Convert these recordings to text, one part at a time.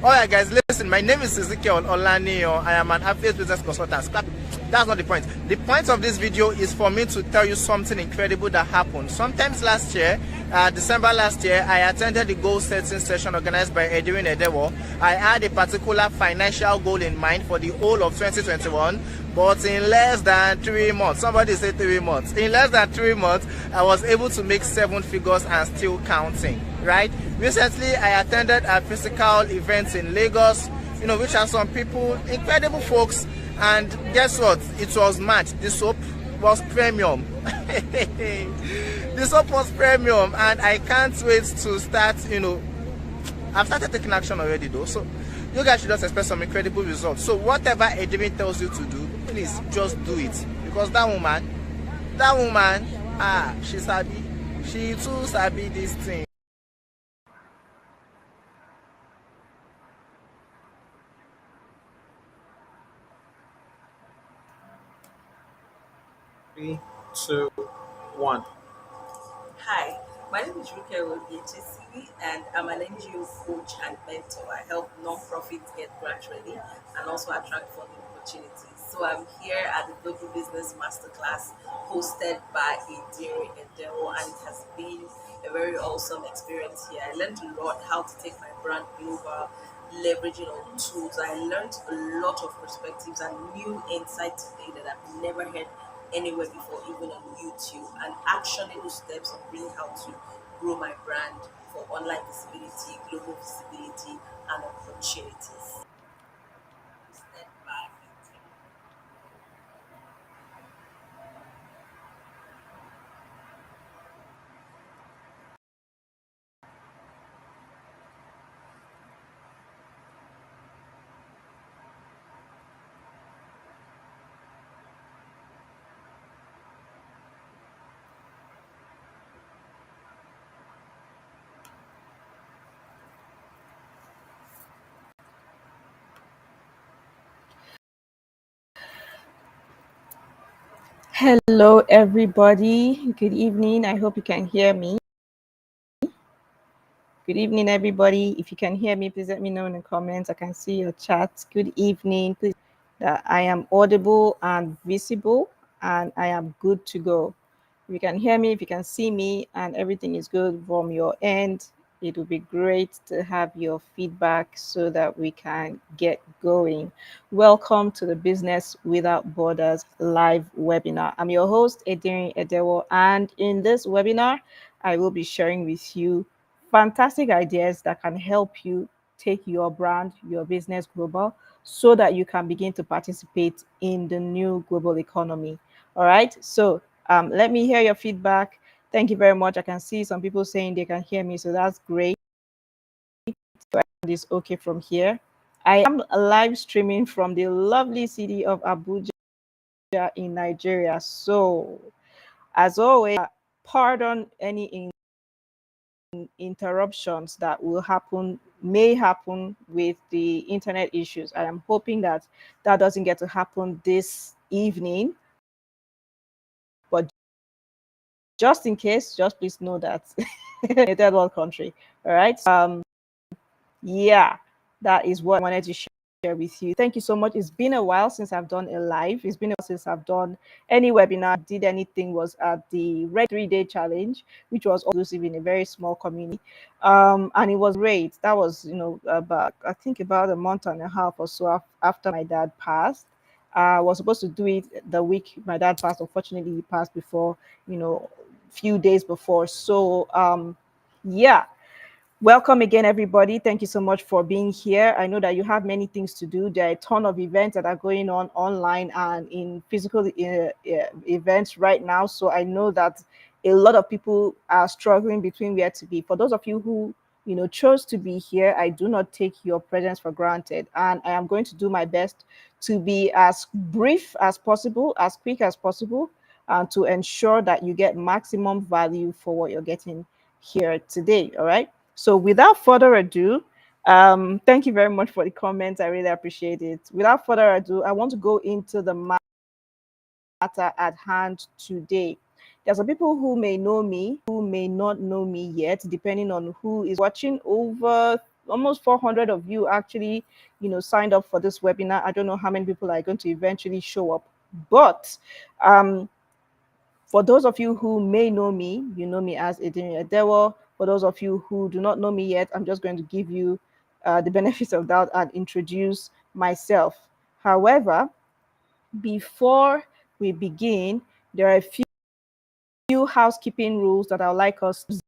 All right, guys, listen. My name is Ezekiel Olanio. I am an affiliate business consultant. That's not the point. The point of this video is for me to tell you something incredible that happened. Sometimes last year, December last year, I attended the goal setting session organized by Edirin Edewor. I had a particular financial goal in mind for the whole of 2021. But in less than 3 months, somebody said 3 months. In less than 3 months, I was able to make 7 figures and still counting, right? Recently, I attended a physical event in Lagos, which has some people, incredible folks, and guess what? It was matched. The soap was premium. The soap was premium, and I can't wait to start, I've started taking action already though, so you guys should just expect some incredible results. So whatever Edirin tells you to do, please just do it, because that woman, she too sabi this thing. Three, two, one. Hi, my name is Ruke Obiechesi, and I'm an NGO coach and mentor. I help non-profits get grant ready and also attract funding opportunities. So I'm here at the Global Business Masterclass hosted by Edirin Edewor, and it has been a very awesome experience here. I learned a lot how to take my brand global, leveraging on tools. I learned a lot of perspectives and new insights today that I've never heard anywhere before, even on YouTube, and actionable steps on really how to grow my brand for online visibility, global visibility, and opportunities. Step back. Hello, everybody. Good evening. I hope you can hear me. Good evening, everybody. If you can hear me, please let me know in the comments. I can see your chats. Good evening. Please that I am audible and visible, and I am good to go. If you can hear me, if you can see me, and everything is good from your end, it would be great to have your feedback so that we can get going. Welcome to the Business Without Borders live webinar. I'm your host, Edirin Edewor, and in this webinar, I will be sharing with you fantastic ideas that can help you take your brand, your business global, so that you can begin to participate in the new global economy. All right. So let me hear your feedback. Thank you very much. I can see some people saying they can hear me, so that's great. It's okay from here. I am live streaming from the lovely city of Abuja in Nigeria. So, as always, pardon any interruptions that may happen with the internet issues. I am hoping that that doesn't get to happen this evening, but just in case, just please know that a third world country. All right. Yeah, that is what I wanted to share with you. Thank you so much. It's been a while since I've done a live. It's been a while since I've done any webinar. Did anything was at the Red 3-day challenge, which was inclusive in a very small community. And it was great. That was, about I think about a month and a half or so after my dad passed. I was supposed to do it the week my dad passed. Unfortunately, he passed before, few days before. So yeah, welcome again, everybody. Thank you so much for being here. I know that you have many things to do. There are a ton of events that are going on online and in physical events right now. So I know that a lot of people are struggling between where to be. For those of you who chose to be here, I do not take your presence for granted, and I am going to do my best to be as brief as possible, as quick as possible, and to ensure that you get maximum value for what you're getting here today. All right. So without further ado, thank you very much for the comments. I really appreciate it. Without further ado, I want to go into the matter at hand today. There's some people who may know me, who may not know me yet, depending on who is watching. Over almost 400 of you actually, signed up for this webinar. I don't know how many people are going to eventually show up, but for those of you who may know me, you know me as Edirin Edewor. For those of you who do not know me yet, I'm just going to give you the benefits of doubt and introduce myself. However, before we begin, there are a few housekeeping rules that I would like us to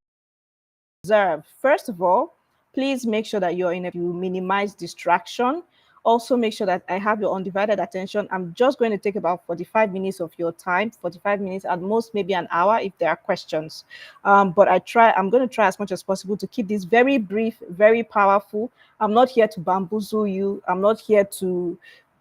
observe. First of all, please make sure that you minimize distraction. Also, make sure that I have your undivided attention. I'm just going to take about 45 minutes of your time, 45 minutes at most, maybe an hour if there are questions. But I'm going to try as much as possible to keep this very brief, very powerful. I'm not here to bamboozle you. I'm not here to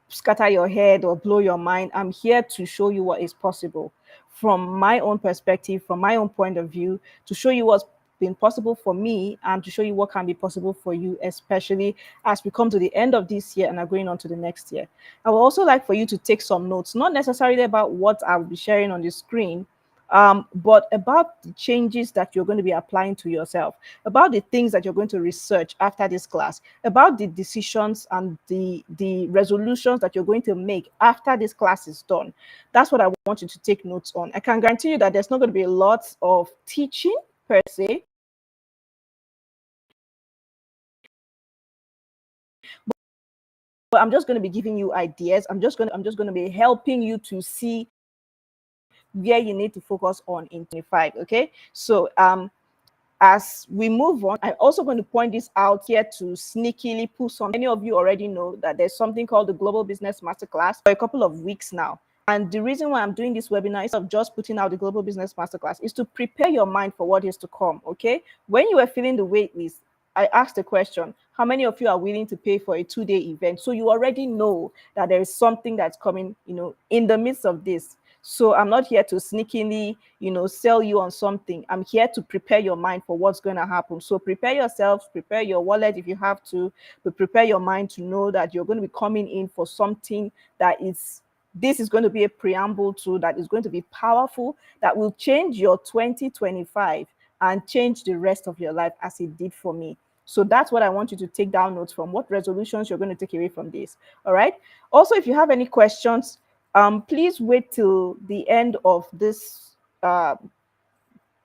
scatter your head or blow your mind. I'm here to show you what is possible from my own perspective, from my own point of view, to show you what's been possible for me and to show you what can be possible for you, especially as we come to the end of this year and are going on to the next year. I would also like for you to take some notes, not necessarily about what I'll be sharing on the screen, but about the changes that you're going to be applying to yourself, about the things that you're going to research after this class, about the decisions and the resolutions that you're going to make after this class is done. That's what I want you to take notes on. I can guarantee you that there's not going to be a lot of teaching per se, but I'm just going to be giving you ideas. I'm just going to be helping you to see where you need to focus on in 25. Okay, so as we move on, I'm also going to point this out here to sneakily put some. Many of you already know that there's something called the Global Business Masterclass for a couple of weeks now. And the reason why I'm doing this webinar instead of just putting out the Global Business Masterclass is to prepare your mind for what is to come. Okay, when you were filling the wait list, I asked the question, how many of you are willing to pay for a 2-day event? So you already know that there is something that's coming, in the midst of this. So I'm not here to sneakily, sell you on something. I'm here to prepare your mind for what's going to happen. So prepare yourself, prepare your wallet if you have to, but prepare your mind to know that you're going to be coming in for something this is going to be a preamble to that is going to be powerful, that will change your 2025 and change the rest of your life as it did for me. So that's what I want you to take down notes from, what resolutions you're going to take away from this. All right. Also, if you have any questions, please wait till the end of this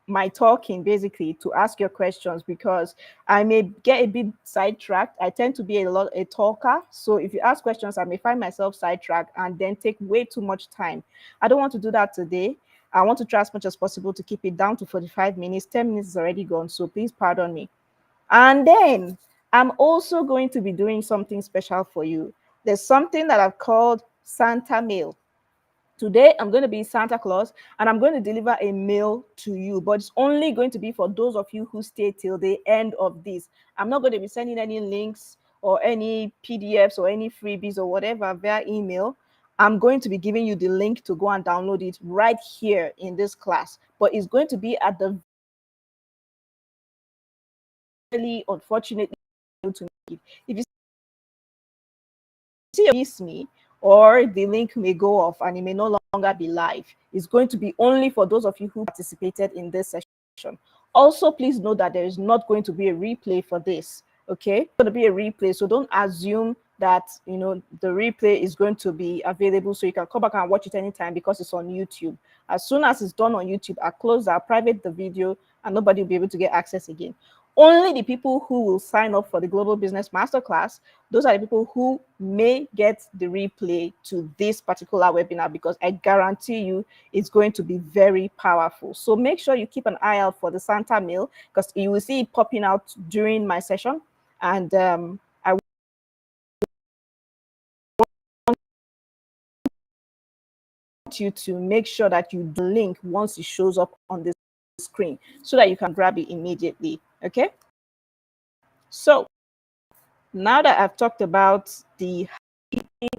my talking, basically, to ask your questions, because I may get a bit sidetracked. I tend to be a talker, so if you ask questions, I may find myself sidetracked and then take way too much time. I don't want to do that today. I want to try as much as possible to keep it down to 45 minutes. 10 minutes is already gone, so please pardon me. And then I'm also going to be doing something special for you. There's something that I've called Santa Mail. Today, I'm going to be Santa Claus and I'm going to deliver a mail to you, but it's only going to be for those of you who stay till the end of this. I'm not going to be sending any links or any PDFs or any freebies or whatever via email. I'm going to be giving you the link to go and download it right here in this class, but it's going to be at the really, unfortunately, to me. If you see miss me, or the link may go off and it may no longer be live. It's going to be only for those of you who participated in this session. Also, please note that there is not going to be a replay for this. Okay, it's going to be a replay, so don't assume that the replay is going to be available so you can come back and watch it anytime, because it's on YouTube. As soon as it's done on YouTube, I close, I private the video, and nobody will be able to get access again. Only the people who will sign up for the Global Business Masterclass, those are the people who may get the replay to this particular webinar, because I guarantee you it's going to be very powerful. So make sure you keep an eye out for the Santa mail, because you will see it popping out during my session. And I want you to make sure that you link once it shows up on the screen so that you can grab it immediately. Okay. So now that I've talked about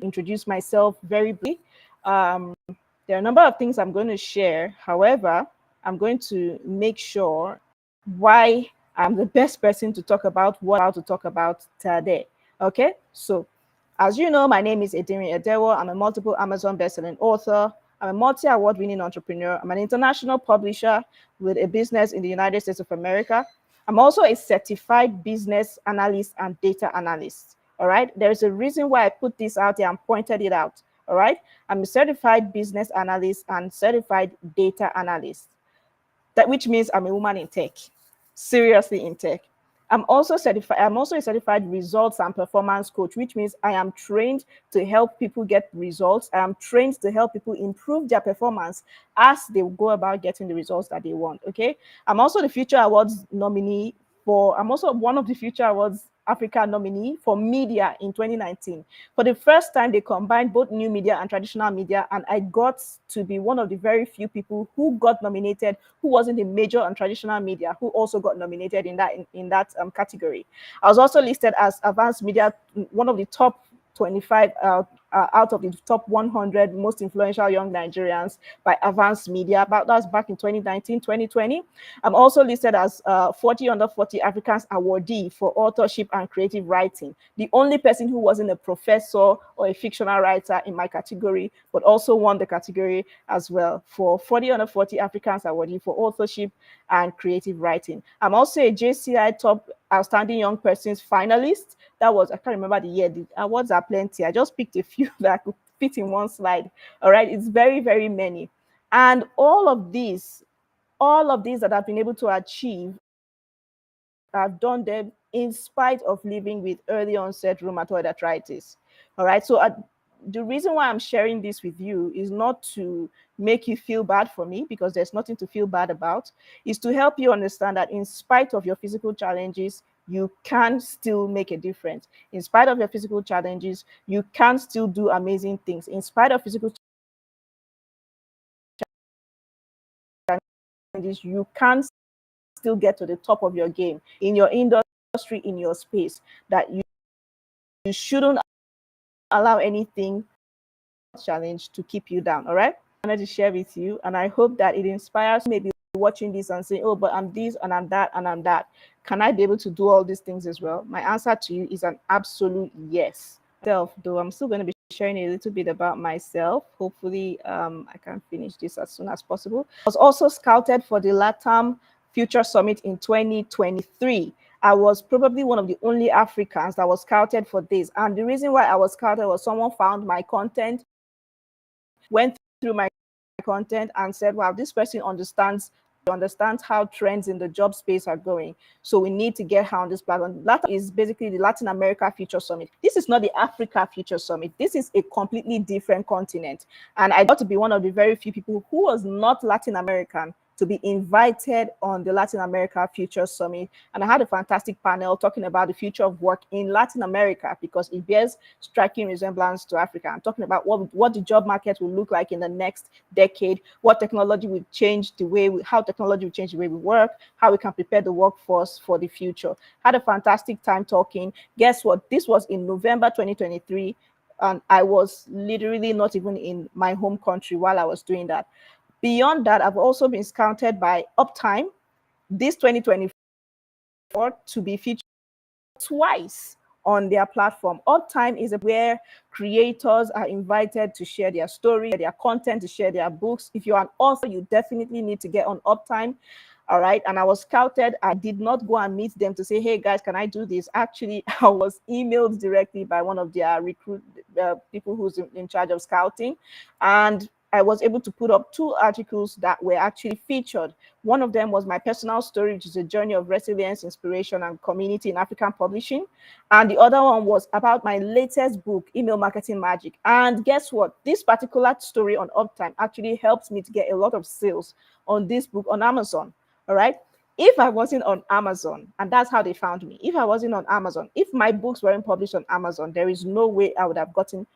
introduce myself very briefly, there are a number of things I'm going to share. However, I'm going to make sure why I'm the best person to talk about what I'm to talk about today. Okay, so as you know, my name is Edirin Edewor. I'm a multiple Amazon bestselling author. I'm a multi-award winning entrepreneur. I'm an international publisher with a business in the United States of America. I'm also a certified business analyst and data analyst. All right. There's a reason why I put this out there and pointed it out. All right. I'm a certified business analyst and certified data analyst. That which means I'm a woman in tech, seriously in tech. I'm also certified. I'm also a certified results and performance coach, which means I am trained to help people get results. I am trained to help people improve their performance as they go about getting the results that they want. Okay. I'm also the Future Awards nominee for. I'm also one of the Future Awards Africa nominee for media in 2019. For the first time, they combined both new media and traditional media, and I got to be one of the very few people who got nominated, who wasn't in major and traditional media, who also got nominated in that category. I was also listed as advanced media, one of the top 25 out of the top 100 most influential young Nigerians by Advanced Media. That was back in 2019, 2020. I'm also listed as 40 under 40 Africans awardee for authorship and creative writing. The only person who wasn't a professor or a fictional writer in my category, but also won the category as well for 40 under 40 Africans awardee for authorship and creative writing. I'm also a JCI top outstanding young persons finalist. That was, I can't remember the year. The awards are plenty. I just picked a few that I could fit in one slide. All right. It's very, very many. And all of these that I've been able to achieve, I've done them in spite of living with early onset rheumatoid arthritis. All right. So the reason why I'm sharing this with you is not to make you feel bad for me, because there's nothing to feel bad about, is to help you understand that in spite of your physical challenges, you can still make a difference. In spite of your physical challenges, you can still do amazing things. In spite of physical challenges, you can still get to the top of your game in your industry, in your space, that you shouldn't allow anything challenge to keep you down. All right. I wanted to share with you, and I hope that it inspires maybe watching this and saying, oh, but I'm this and I'm that and I'm that. Can I be able to do all these things as well? My answer to you is an absolute yes. Though I'm still going to be sharing a little bit about myself. Hopefully I can finish this as soon as possible. I was also scouted for the LATAM Future Summit in 2023. I was probably one of the only Africans that was scouted for this. And the reason why I was scouted was someone found my content, went through my content and said, wow, this person understands how trends in the job space are going. So we need to get her on this platform. That is basically the Latin America Future Summit. This is not the Africa Future Summit. This is a completely different continent. And I got to be one of the very few people who was not Latin American to be invited on the Latin America Future Summit. And I had a fantastic panel talking about the future of work in Latin America, because it bears striking resemblance to Africa. I'm talking about what the job market will look like in the next decade, what technology will change the way, how technology will change the way we work, how we can prepare the workforce for the future. Had a fantastic time talking. Guess what? This was in November 2023. And I was literally not even in my home country while I was doing that. Beyond that, I've also been scouted by Uptime this 2024 to be featured twice on their platform. Uptime is where creators are invited to share their story, their content, to share their books. If you're an author, you definitely need to get on Uptime. All right. And I was scouted. I did not go and meet them to say, hey, guys, can I do this? Actually, I was emailed directly by one of their people who's in charge of scouting. And I was able to put up 2 articles that were actually featured. One of them was my personal story, which is a journey of resilience, inspiration, and community in African publishing. And the other one was about my latest book, Email Marketing Magic. And guess what? This particular story on Uptime actually helped me to get a lot of sales on this book on Amazon. All right. If I wasn't on Amazon, and that's how they found me, if I wasn't on Amazon, if my books weren't published on Amazon, there is no way I would have gotten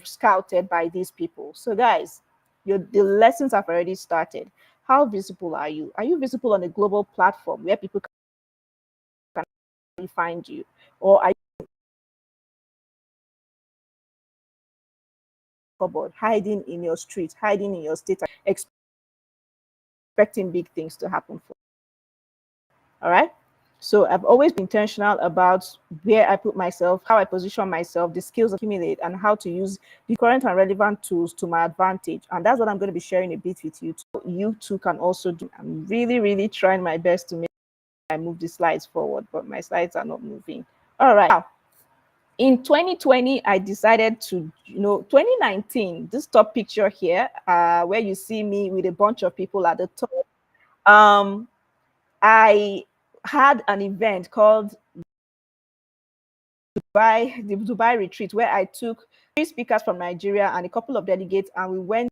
scouted by these people. So guys, the lessons have already started. How visible are you? Are you visible on a global platform where people can find you? Or are you hiding in your street, hiding in your state, expecting big things to happen for? All right. So I've always been intentional about where I put myself, how I position myself, the skills I accumulate, and how to use the current and relevant tools to my advantage. And that's what I'm going to be sharing a bit with you. You too can also do. I'm really, really trying my best to make I move the slides forward, but my slides are not moving. All right. Now, in 2020, I decided to, 2019, this top picture here, where you see me with a bunch of people at the top, I had an event called the Dubai retreat, where I took 3 speakers from Nigeria and a couple of delegates, and we went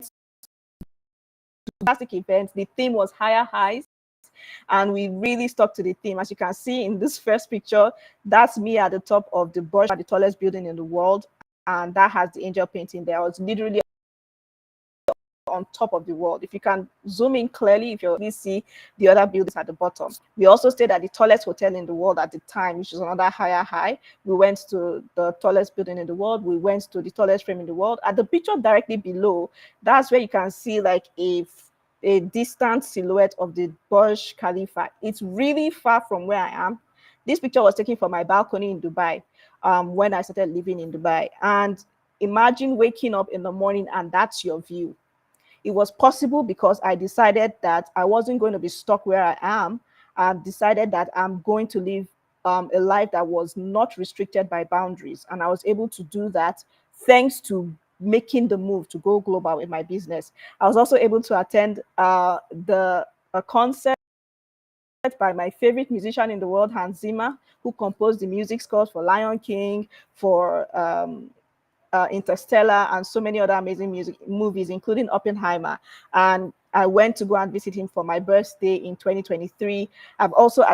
to a fantastic event. The theme was higher highs, and we really stuck to the theme. As you can see in this first picture, that's me at the top of the Burj, the tallest building in the world, and that has the angel painting there. I was literally on top of the world. If you can zoom in clearly, if you really see the other buildings at the bottom. We also stayed at the tallest hotel in the world at the time, which is another higher high. We went to the tallest building in the world. We went to the tallest frame in the world. At the picture directly below, that's where you can see like a distant silhouette of the Burj Khalifa. It's really far from where I am. This picture was taken from my balcony in Dubai, when I started living in Dubai. And imagine waking up in the morning and that's your view. It was possible because I decided that I wasn't going to be stuck where I am. I decided that I'm going to live a life that was not restricted by boundaries. And I was able to do that thanks to making the move to go global with my business. I was also able to attend a concert by my favorite musician in the world, Hans Zimmer, who composed the music scores for Lion King, for Interstellar, and so many other amazing music movies, including Oppenheimer. And I went to go and visit him for my birthday in 2023. I've also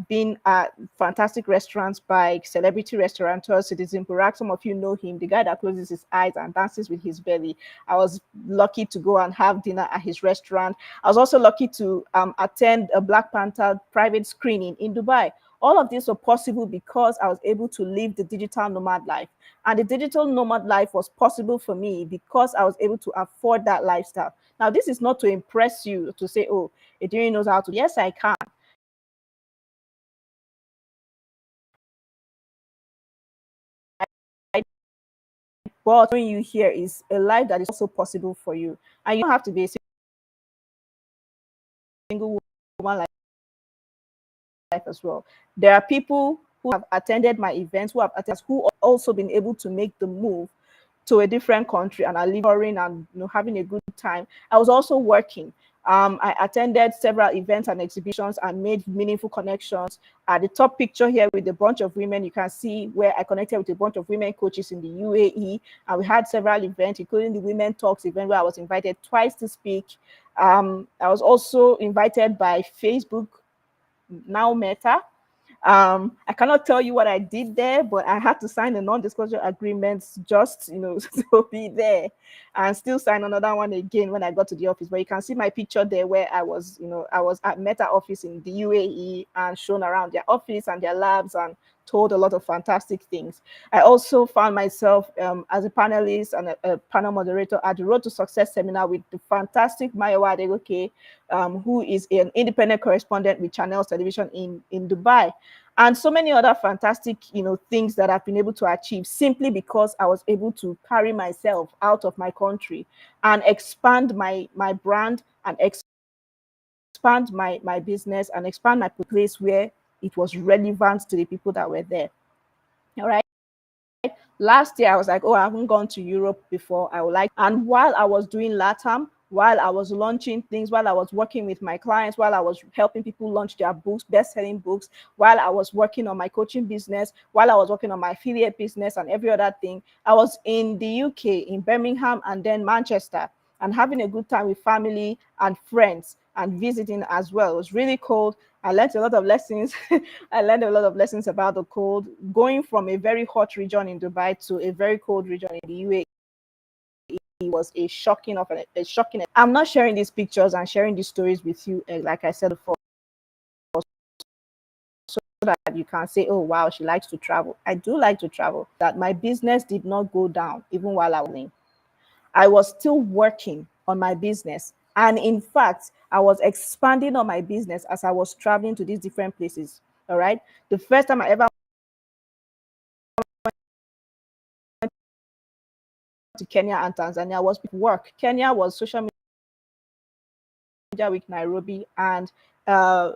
been at fantastic restaurants by celebrity restaurateur Citizen Burak. Some of you know him, the guy that closes his eyes and dances with his belly. I was lucky to go and have dinner at his restaurant. I was also lucky to attend a Black Panther private screening in Dubai. All of this was possible because I was able to live the digital nomad life. And the digital nomad life was possible for me because I was able to afford that lifestyle. Now, this is not to impress you to say, oh, Edirin knows how to. Yes, I can. But when you hear is a life that is also possible for you. And you don't have to be a single woman like life as well. There are people who have attended my events, who have also been able to make the move to a different country and are living and having a good time. I was also working. I attended several events and exhibitions and made meaningful connections. At the top picture here with a bunch of women, you can see where I connected with a bunch of women coaches in the UAE, and we had several events, including the Women Talks event where I was invited twice to speak. I was also invited by Facebook, now Meta. I cannot tell you what I did there, but I had to sign a non-disclosure agreement just to be there, and still sign another one again when I got to the office. But you can see my picture there where I was at Meta office in the UAE and shown around their office and their labs and told a lot of fantastic things. I also found myself as a panelist and a panel moderator at the Road to Success seminar with the fantastic Mayowa Adegoke, who is an independent correspondent with Channels Television in Dubai. And so many other fantastic, things that I've been able to achieve simply because I was able to carry myself out of my country and expand my brand and expand my business and expand my place where it was relevant to the people that were there. All right. Last year, I was like, oh, I haven't gone to Europe before. I would like, and while I was doing LATAM, while I was launching things, while I was working with my clients, while I was helping people launch their books, best-selling books, while I was working on my coaching business, while I was working on my affiliate business and every other thing, I was in the UK, in Birmingham and then Manchester, and having a good time with family and friends and visiting as well. It was really cold. I learned a lot of lessons. I learned a lot of lessons about the cold, going from a very hot region in Dubai to a very cold region in the UAE. Was a shocking. I'm not sharing these pictures and sharing these stories with you, like I said before, so that you can say, oh wow, she likes to travel. I do like to travel. That my business did not go down even while I was in. I was still working on my business. And in fact, I was expanding on my business as I was traveling to these different places. All right. The first time I ever went to Kenya and Tanzania was work. Kenya was social media week Nairobi, and uh,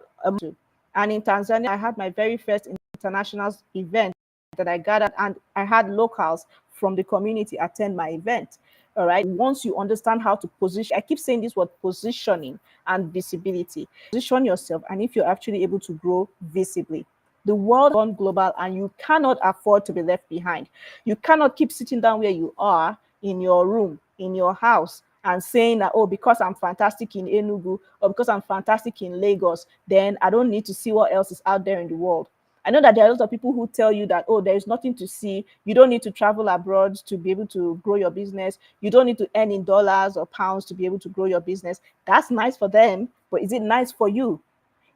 and in Tanzania, I had my very first international event that I gathered, and I had locals from the community attend my event. All right. Once you understand how to position, I keep saying this word positioning and visibility. Position yourself, and if you're actually able to grow visibly, the world has gone global, and you cannot afford to be left behind. You cannot keep sitting down where you are in your room, in your house, and saying that, oh, because I'm fantastic in Enugu or because I'm fantastic in Lagos, then I don't need to see what else is out there in the world. I know that there are a lot of people who tell you that, oh, there is nothing to see. You don't need to travel abroad to be able to grow your business. You don't need to earn in dollars or pounds to be able to grow your business. That's nice for them, but is it nice for you?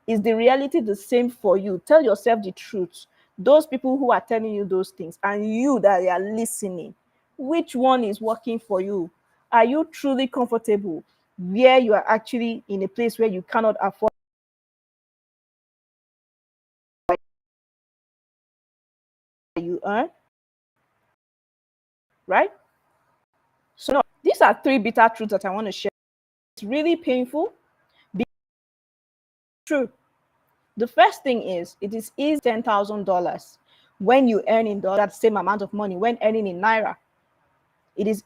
Is the reality the same for you? Tell yourself the truth. Those people who are telling you those things and you that are listening, which one is working for you? Are you truly comfortable where you are actually in a place where you cannot afford you earn? Right? So no, these are three bitter truths that I want to share. It's really painful. Be true. The first thing is it is easy $10,000 when you earn in dollars, that same amount of money when earning in naira. It is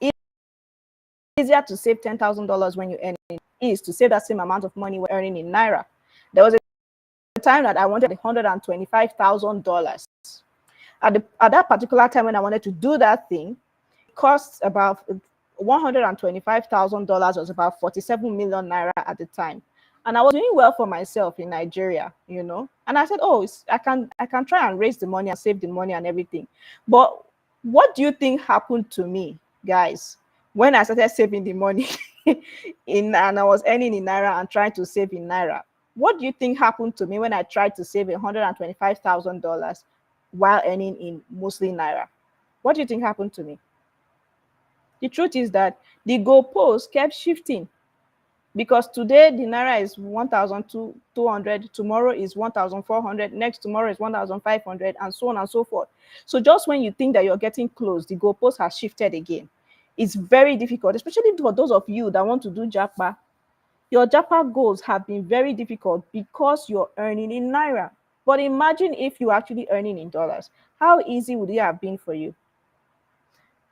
easier to save $10,000 when you earn it is to save that same amount of money when earning in naira. There was a time that I wanted $125,000. At that particular time when I wanted to do that thing, it cost about $125,000 was about 47 million naira at the time. And I was doing well for myself in Nigeria, you know. And I said, oh, I can try and raise the money and save the money and everything. But what do you think happened to me, guys, when I started saving the money and I was earning in naira and trying to save in naira? What do you think happened to me when I tried to save $125,000 while earning in mostly naira? What do you think happened to me? The truth is that the goalpost kept shifting because today the naira is 1,200, tomorrow is 1,400, next tomorrow is 1,500, and so on and so forth. So just when you think that you're getting close, the goalpost has shifted again. It's very difficult, especially for those of you that want to do Japa. Your Japa goals have been very difficult because you're earning in naira. But imagine if you're actually earning in dollars. How easy would it have been for you?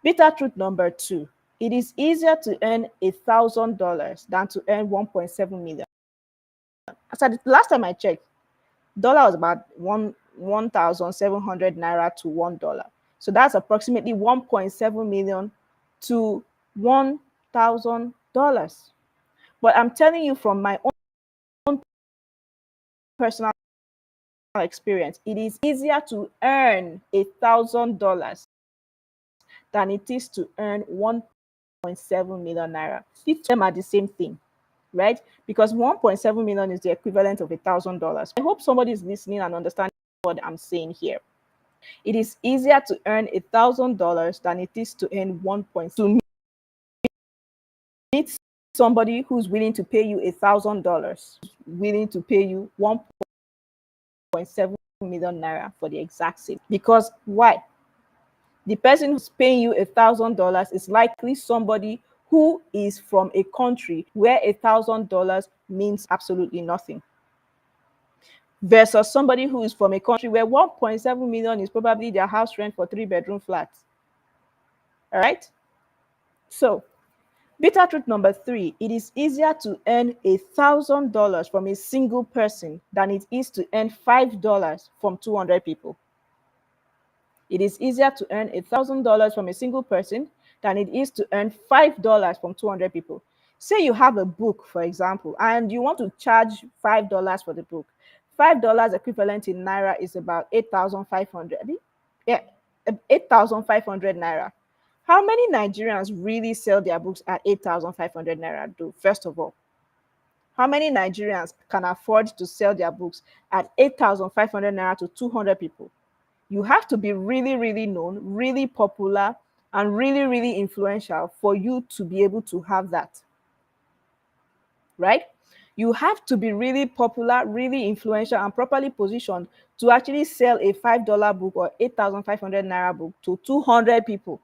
Bitter truth number two, it is easier to earn $1,000 than to earn 1.7 million. As at the last time I checked, dollar was about 1,700 naira to $1. So that's approximately 1.7 million to $1,000. But I'm telling you from my own personal experience, it is easier to earn $1,000 than it is to earn 1.7 million naira. The two of them are the same thing, right? Because 1.7 million is the equivalent of $1,000. I hope somebody is listening and understanding what I'm saying here. It is easier to earn $1,000 than it is to earn 1.2 meet somebody who's willing to pay you $1,000, willing to pay you 1.7 million naira for the exact same. Because why? The person who's paying you $1,000 is likely somebody who is from a country where $1,000 means absolutely nothing, versus somebody who is from a country where 1.7 million is probably their house rent for 3-bedroom flats. All right. So bitter truth number three, it is easier to earn $1,000 from a single person than it is to earn $5 from 200 people. It is easier to earn $1,000 from a single person than it is to earn $5 from 200 people. Say you have a book, for example, and you want to charge $5 for the book. $5 equivalent in naira is about 8,500. Yeah, 8,500 naira. How many Nigerians really sell their books at 8,500 naira? Do first of all, how many Nigerians can afford to sell their books at 8,500 naira to 200 people? You have to be really, really known, really popular, and really, really influential for you to be able to have that, right? You have to be really popular, really influential, and properly positioned to actually sell a $5 book or 8,500 naira book to 200 people.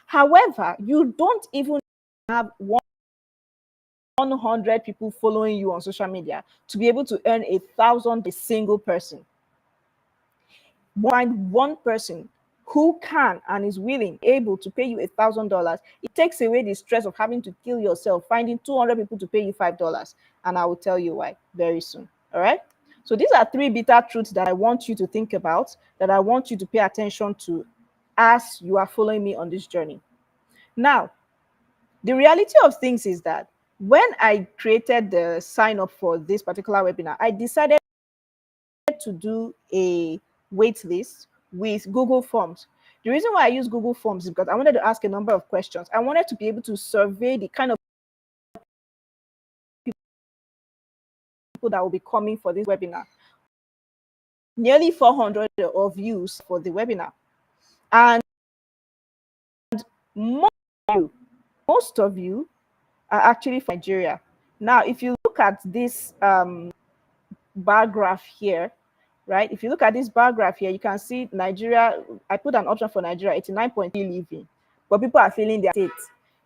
However, you don't even have one 100 people following you on social media to be able to earn 1,000 a single person. Find one person who can and is willing, able to pay you $1,000. It takes away the stress of having to kill yourself, finding 200 people to pay you $5. And I will tell you why very soon. All right. So these are three bitter truths that I want you to think about, that I want you to pay attention to as you are following me on this journey. Now, the reality of things is that when I created the sign up for this particular webinar, I decided to do a wait list with Google Forms. The reason why I use Google Forms is because I wanted to ask a number of questions. I wanted to be able to survey the kind of people that will be coming for this webinar. Nearly 400 of you for the webinar. And most of you are actually from Nigeria. Now, if you look at this bar graph here, right? If you look at this bar graph here, you can see Nigeria. I put an option for Nigeria, 89.3 living, but people are feeling their state.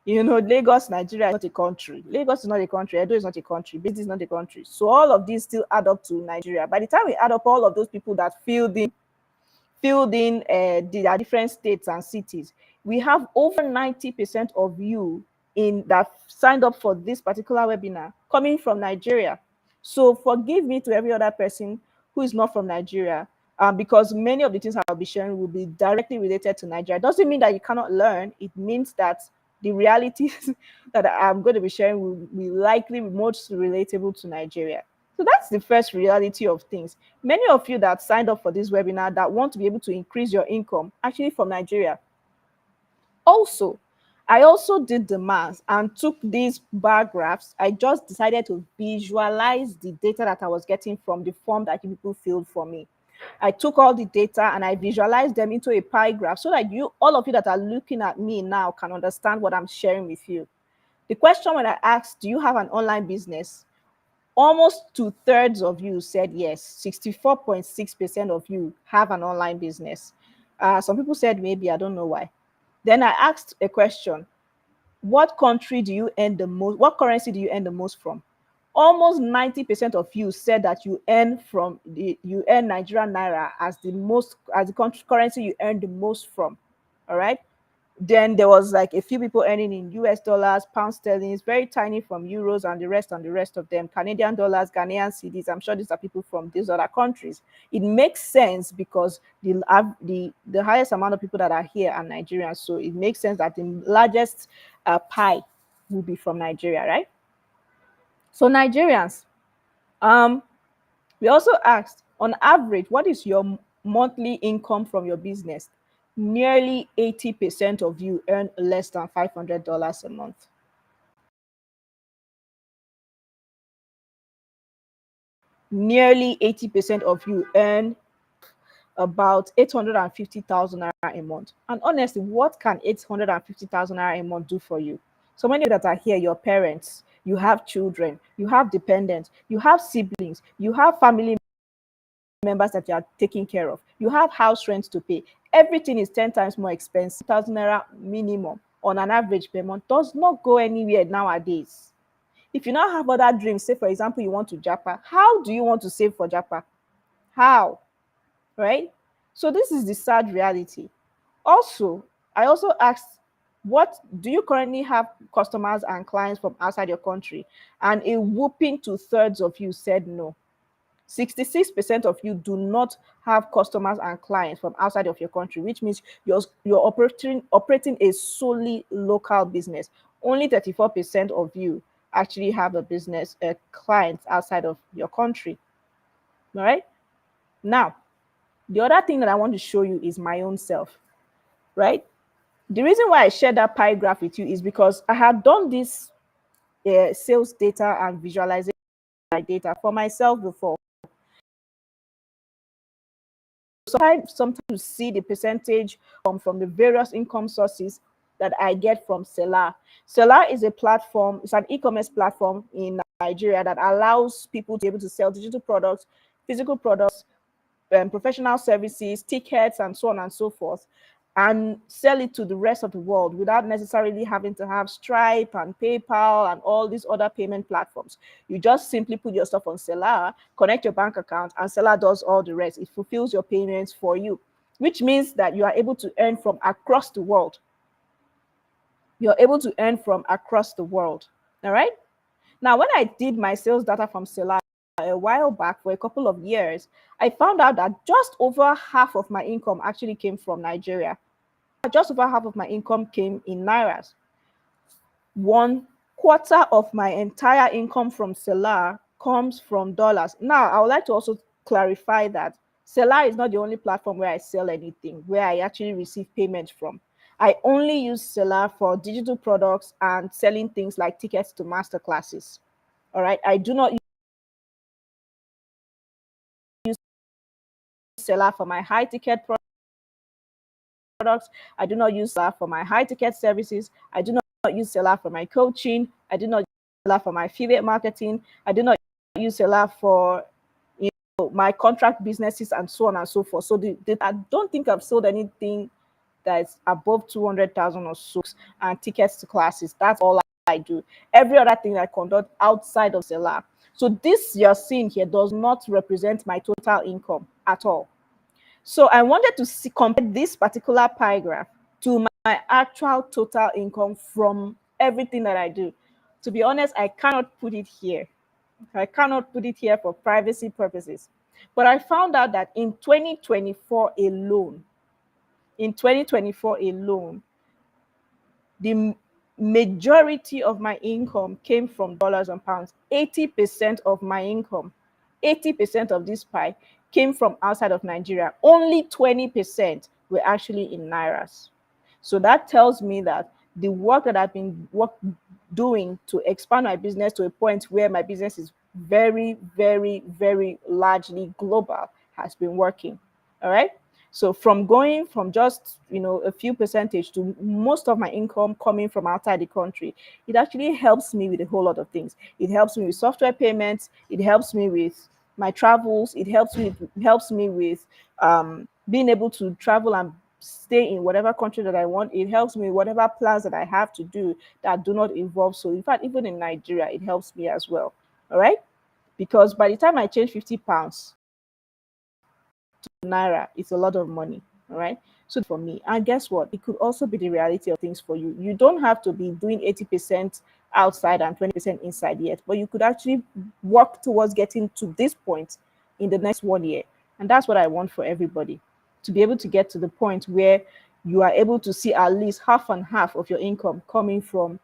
You know, Lagos, Nigeria is not a country. Lagos is not a country. Edo is not a country. Bauchi is not a country. So all of these still add up to Nigeria. By the time we add up all of those people that filled in the different states and cities, we have over 90% of you in that signed up for this particular webinar coming from Nigeria. So forgive me to every other person who is not from Nigeria, because many of the things I'll be sharing will be directly related to Nigeria. Doesn't mean that you cannot learn. It means that the realities that I'm going to be sharing will be likely most relatable to Nigeria. So that's the first reality of things. Many of you that signed up for this webinar that want to be able to increase your income actually from Nigeria. Also, I also did the math and took these bar graphs. I just decided to visualize the data that I was getting from the form that people filled for me. I took all the data and I visualized them into a pie graph so that all of you that are looking at me now can understand what I'm sharing with you. The question when I asked, do you have an online business? Almost 2/3 of you said yes. 64.6% of you have an online business. Some people said maybe, I don't know why. Then I asked a question. What country do you earn the most? What currency do you earn the most from? Almost 90% of you said that you earn Nigerian naira as the currency you earn the most from. All right. Then there was like a few people earning in US dollars, pound sterling, very tiny from euros, and the rest of them, Canadian dollars, Ghanaian cedis. I'm sure these are people from these other countries. It makes sense because the highest amount of people that are here are Nigerians. So it makes sense that the largest pie will be from Nigeria, right? So Nigerians, we also asked, on average, what is your monthly income from your business? Nearly 80% of you earn less than $500 a month. Nearly 80% of you earn about 850,000 naira a month. And honestly, what can 850,000 naira a month do for you? So many that are here, your parents, you have children, you have dependents, you have siblings, you have family members that you are taking care of, you have house rent to pay. Everything is 10 times more expensive. 1,000 naira minimum on an average per month does not go anywhere nowadays. If you now have other dreams, say for example you want to japa, how do you want to save for japa? How? Right? So this is the sad reality. Also, I also asked, what do you currently have customers and clients from outside your country? And a whooping 2/3 of you said no. 66% of you do not have customers and clients from outside of your country, which means you're operating a solely local business. Only 34% of you actually have a business clients outside of your country. All right. Now, the other thing that I want to show you is my own self, right? The reason why I shared that pie graph with you is because I had done this sales data and visualization data for myself before. Sometimes to see the percentage from the various income sources that I get from Selar. Selar is a platform, it's an e-commerce platform in Nigeria that allows people to be able to sell digital products, physical products, professional services, tickets, and so on and so forth. and sell it to the rest of the world without necessarily having to have Stripe and PayPal and all these other payment platforms. You just simply put your stuff on Seller, connect your bank account, and Seller does all the rest. It fulfills your payments for you, which means that you are able to earn from across the world. You're able to earn from across the world. All right. Now, when I did my sales data from Seller a while back for a couple of years, I found out that just over half of my income actually came from Nigeria. Just over half of my income came in Nairas. 1/4 of my entire income from Seller comes from dollars. Now, I would like to also clarify that Seller is not the only platform where I sell anything, where I actually receive payment from. I only use Seller for digital products and selling things like tickets to master classes. All right. I do not use Seller for my high ticket products. I do not use Seller for my high ticket services. I do not use Seller for my coaching. I do not use Seller for my affiliate marketing. I do not use Seller for my contract businesses and so on and so forth. So I don't think I've sold anything that's above 200,000 or so and tickets to classes. That's all I do. Every other thing I conduct outside of Seller. So this you're seeing here does not represent my total income at all. So I wanted to compare this particular pie graph to my actual total income from everything that I do. To be honest, I cannot put it here. I cannot put it here for privacy purposes. But I found out that in 2024 alone, the majority of my income came from dollars and pounds. 80% of my income, 80% of this pie came from outside of Nigeria. Only 20% were actually in Nairas. So that tells me that the work that I've been doing to expand my business to a point where my business is very, very, very largely global has been working. All right. So from going from just a few percentage to most of my income coming from outside the country, it actually helps me with a whole lot of things. It helps me with software payments. It helps me with my travels. It helps me with being able to travel and stay in whatever country that I want. It helps me with whatever plans that I have to do that do not involve. So in fact, even in Nigeria, it helps me as well. All right. Because by the time I change 50 pounds naira, it's a lot of money. All right. So for me, and guess what? It could also be the reality of things for you. You don't have to be doing 80% outside and 20% inside yet, but you could actually work towards getting to this point in the next 1 year. And that's what I want for everybody, to be able to get to the point where you are able to see at least half and half of your income coming from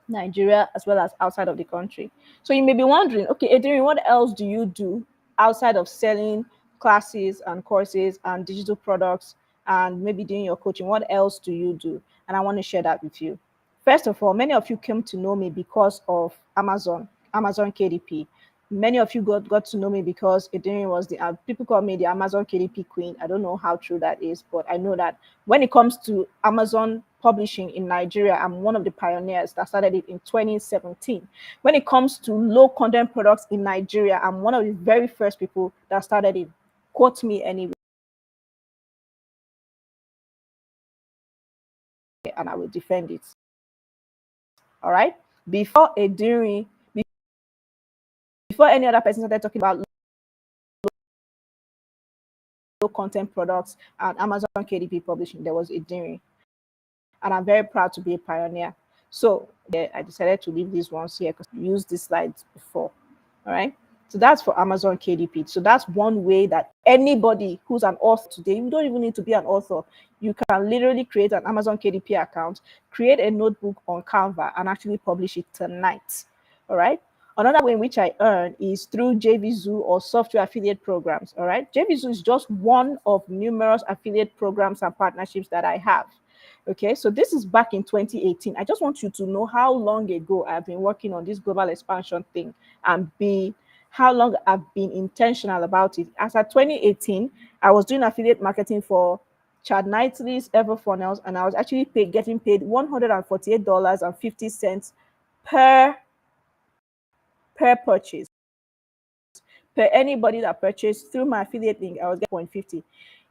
Nigeria as well as outside of the country. So you may be wondering, okay, Edirin, what else do you do outside of selling classes and courses and digital products and maybe doing your coaching? What else do you do? And I want to share that with you. First of all, many of you came to know me because of Amazon KDP. Many of you got to know me because Edirin was people call me the Amazon KDP queen. I don't know how true that is, but I know that when it comes to Amazon publishing in Nigeria, I'm one of the pioneers that started it in 2017. When it comes to low content products in Nigeria, I'm one of the very first people that started it. Quote me anyway, and I will defend it. All right. Before Edirin, before any other person started talking about low content products and Amazon KDP publishing, there was Edirin. And I'm very proud to be a pioneer. So I decided to leave these ones here because I used these slides before. All right. So that's for Amazon KDP. So that's one way that anybody who's an author today, you don't even need to be an author. You can literally create an Amazon KDP account, create a notebook on Canva, and actually publish it tonight. All right. Another way in which I earn is through JVZoo or software affiliate programs. All right. JVZoo is just one of numerous affiliate programs and partnerships that I have. Okay, so this is back in 2018. I just want you to know how long ago I've been working on this global expansion thing and how long I've been intentional about it. As at 2018, I was doing affiliate marketing for Chad Knightley's Ever Funnels, and I was actually getting paid $148.50 per purchase. Per anybody that purchased through my affiliate link, I was getting 0.50.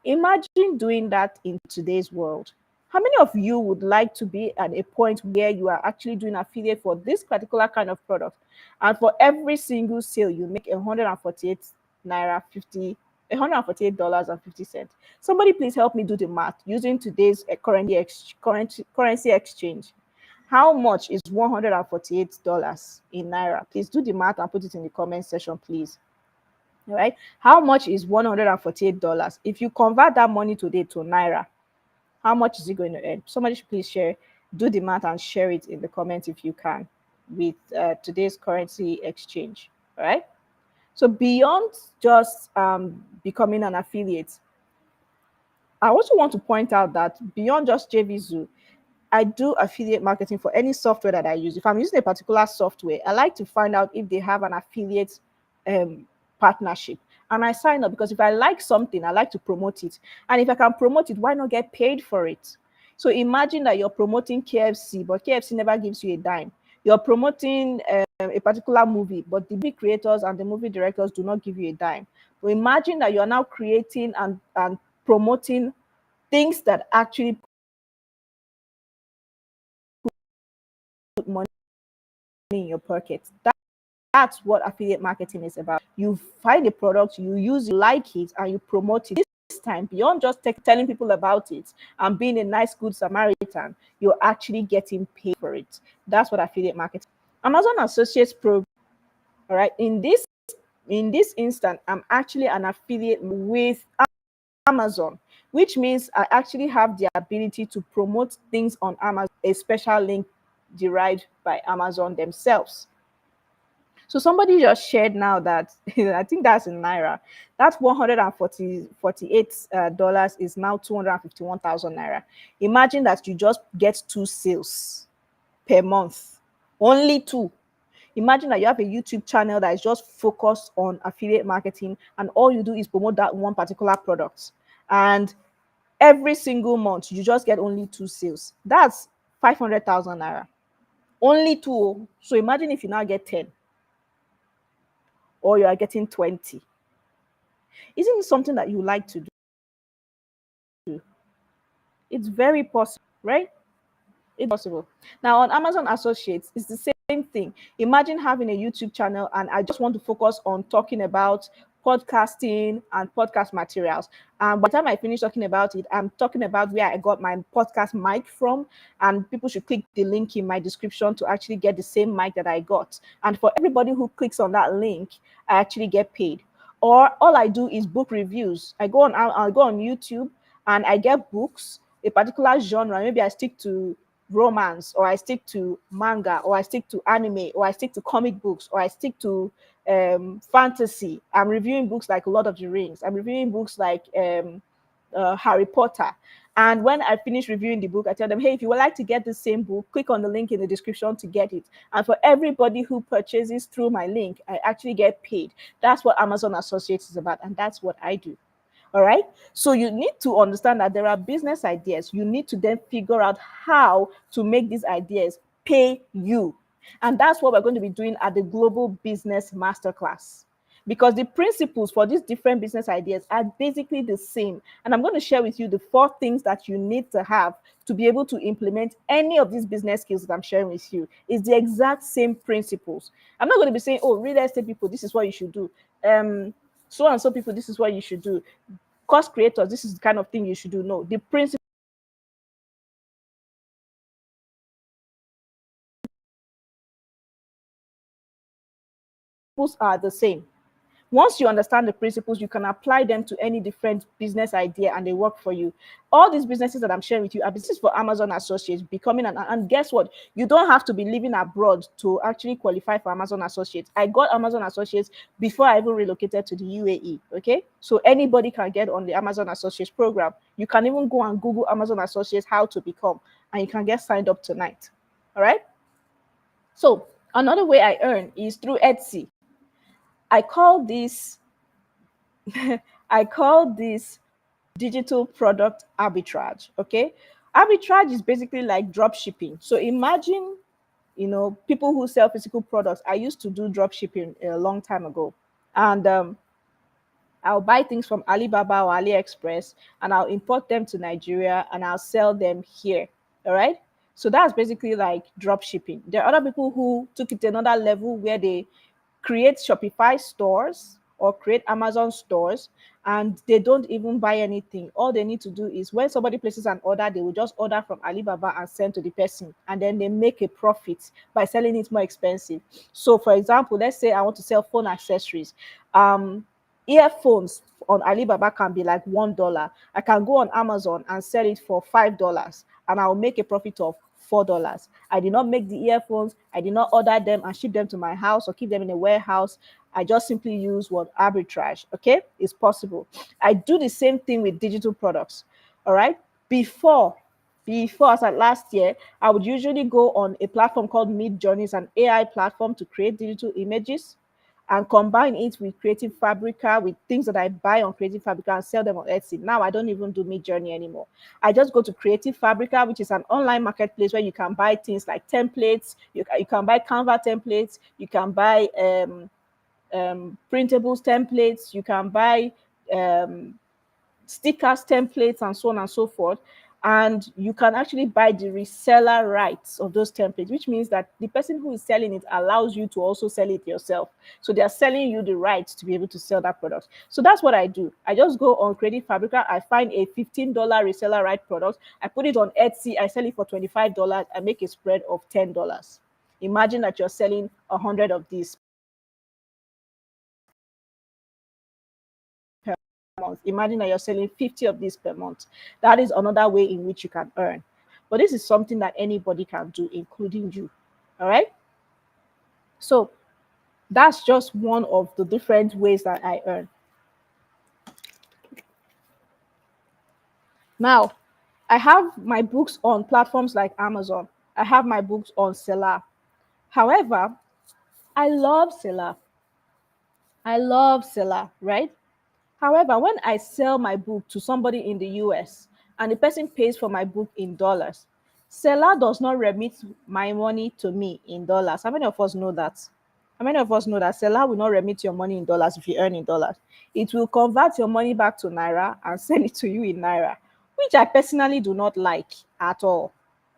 Imagine doing that in today's world. How many of you would like to be at a point where you are actually doing affiliate for this particular kind of product, and for every single sale you make 148 naira 50 $148 and 50 cents? Somebody please help me do the math using today's currency exchange. How much is $148 in naira? Please do the math and put it in the comment section, please. All right. How much is $148? If you convert that money today to naira, how much is it going to earn? Somebody should please share, do the math and share it in the comments if you can, with today's currency exchange. All right. So beyond just becoming an affiliate, I also want to point out that beyond just JVZoo, I do affiliate marketing for any software that I use. If I'm using a particular software, I like to find out if they have an affiliate um, partnership. And I sign up because if I like something, I like to promote it. And if I can promote it, why not get paid for it? So imagine that you're promoting KFC, but KFC never gives you a dime. You're promoting a particular movie, but the big creators and the movie directors do not give you a dime. So imagine that you're now creating and promoting things that actually put money in your pocket. That's what affiliate marketing is about. You find a product, you use, you like it, and you promote it. This time, beyond just telling people about it and being a nice, good Samaritan, you're actually getting paid for it. That's what affiliate marketing. Amazon Associates program. All right. In this instant, I'm actually an affiliate with Amazon, which means I actually have the ability to promote things on Amazon, a special link derived by Amazon themselves. So somebody just shared now that I think that's in naira. That 148 dollars is now 251,000 naira. Imagine that you just get 2 sales per month, only two. Imagine that you have a YouTube channel that is just focused on affiliate marketing, and all you do is promote that one particular product. And every single month, you just get only 2 sales. That's 500,000 naira. Only two. So imagine if you now get 10 or you are getting 20. Isn't it something that you like to do? It's very possible, right? It's possible. Now on Amazon Associates, it's the same thing. Imagine having a YouTube channel and I just want to focus on talking about podcasting and podcast materials. And by the time I finish talking about it, I'm talking about where I got my podcast mic from, and people should click the link in my description to actually get the same mic that I got. And for everybody who clicks on that link, I actually get paid. Or all I do is book reviews. I'll go on YouTube and I get books, a particular genre. Maybe I stick to romance, or I stick to manga, or I stick to anime, or I stick to comic books, or I stick to fantasy. I'm reviewing books like Lord of the Rings. I'm reviewing books like Harry Potter. And when I finish reviewing the book, I tell them, hey, if you would like to get the same book, click on the link in the description to get it. And for everybody who purchases through my link, I actually get paid. That's what Amazon Associates is about, and that's what I do. All right. So you need to understand that there are business ideas. You need to then figure out how to make these ideas pay you. And that's what we're going to be doing at the Global Business Masterclass. Because the principles for these different business ideas are basically the same. And I'm going to share with you the 4 things that you need to have to be able to implement any of these business skills that I'm sharing with you. It's the exact same principles. I'm not going to be saying, oh, real estate people, this is what you should do. So and so people, this is what you should do. Course creators, this is the kind of thing you should do. No, the principles are the same. Once you understand the principles, you can apply them to any different business idea and they work for you. All these businesses that I'm sharing with you are businesses for Amazon Associates, becoming and guess what? You don't have to be living abroad to actually qualify for Amazon Associates. I got Amazon Associates before I even relocated to the UAE. Okay. So anybody can get on the Amazon Associates program. You can even go and Google Amazon Associates, how to become, and you can get signed up tonight. All right. So another way I earn is through Etsy. I call this I call this digital product arbitrage. Okay. Arbitrage is basically like drop shipping. So imagine, people who sell physical products. I used to do drop shipping a long time ago. And I'll buy things from Alibaba or AliExpress and I'll import them to Nigeria and I'll sell them here. All right. So that's basically like drop shipping. There are other people who took it to another level where they create Shopify stores or create Amazon stores and they don't even buy anything. All they need to do is when somebody places an order, they will just order from Alibaba and send to the person. And then they make a profit by selling it more expensive. So, for example, let's say I want to sell phone accessories. Earphones on Alibaba can be like $1. I can go on Amazon and sell it for $5 and I'll make a profit of $4. I did not make the earphones, I did not order them and ship them to my house or keep them in a warehouse. I just simply use what arbitrage. Okay, it's possible. I do the same thing with digital products. All right. Before as at last year, I would usually go on a platform called Mid Journeys, an AI platform to create digital images and combine it with Creative Fabrica, with things that I buy on Creative Fabrica and sell them on Etsy. Now I don't even do Mid Journey anymore. I just go to Creative Fabrica, which is an online marketplace where you can buy things like templates. You can buy Canva templates. You can buy printables templates. You can buy stickers, templates, and so on and so forth. And you can actually buy the reseller rights of those templates, which means that the person who is selling it allows you to also sell it yourself. So they are selling you the rights to be able to sell that product. So that's what I do. I just go on Creative Fabrica, I find a $15 reseller right product, I put it on Etsy, I sell it for $25, I make a spread of $10. Imagine that you're selling 100 of these month. Imagine that you're selling 50 of these per month. That is another way in which you can earn. But this is something that anybody can do, including you. All right. So that's just one of the different ways that I earn. Now, I have my books on platforms like Amazon. I have my books on Seller. However, I love Seller. I love Seller, right? However, when I sell my book to somebody in the US and the person pays for my book in dollars, seller does not remit my money to me in dollars. How many of us know that? How many of us know that seller will not remit your money in dollars if you earn in dollars? It will convert your money back to naira and send it to you in naira, which I personally do not like at all.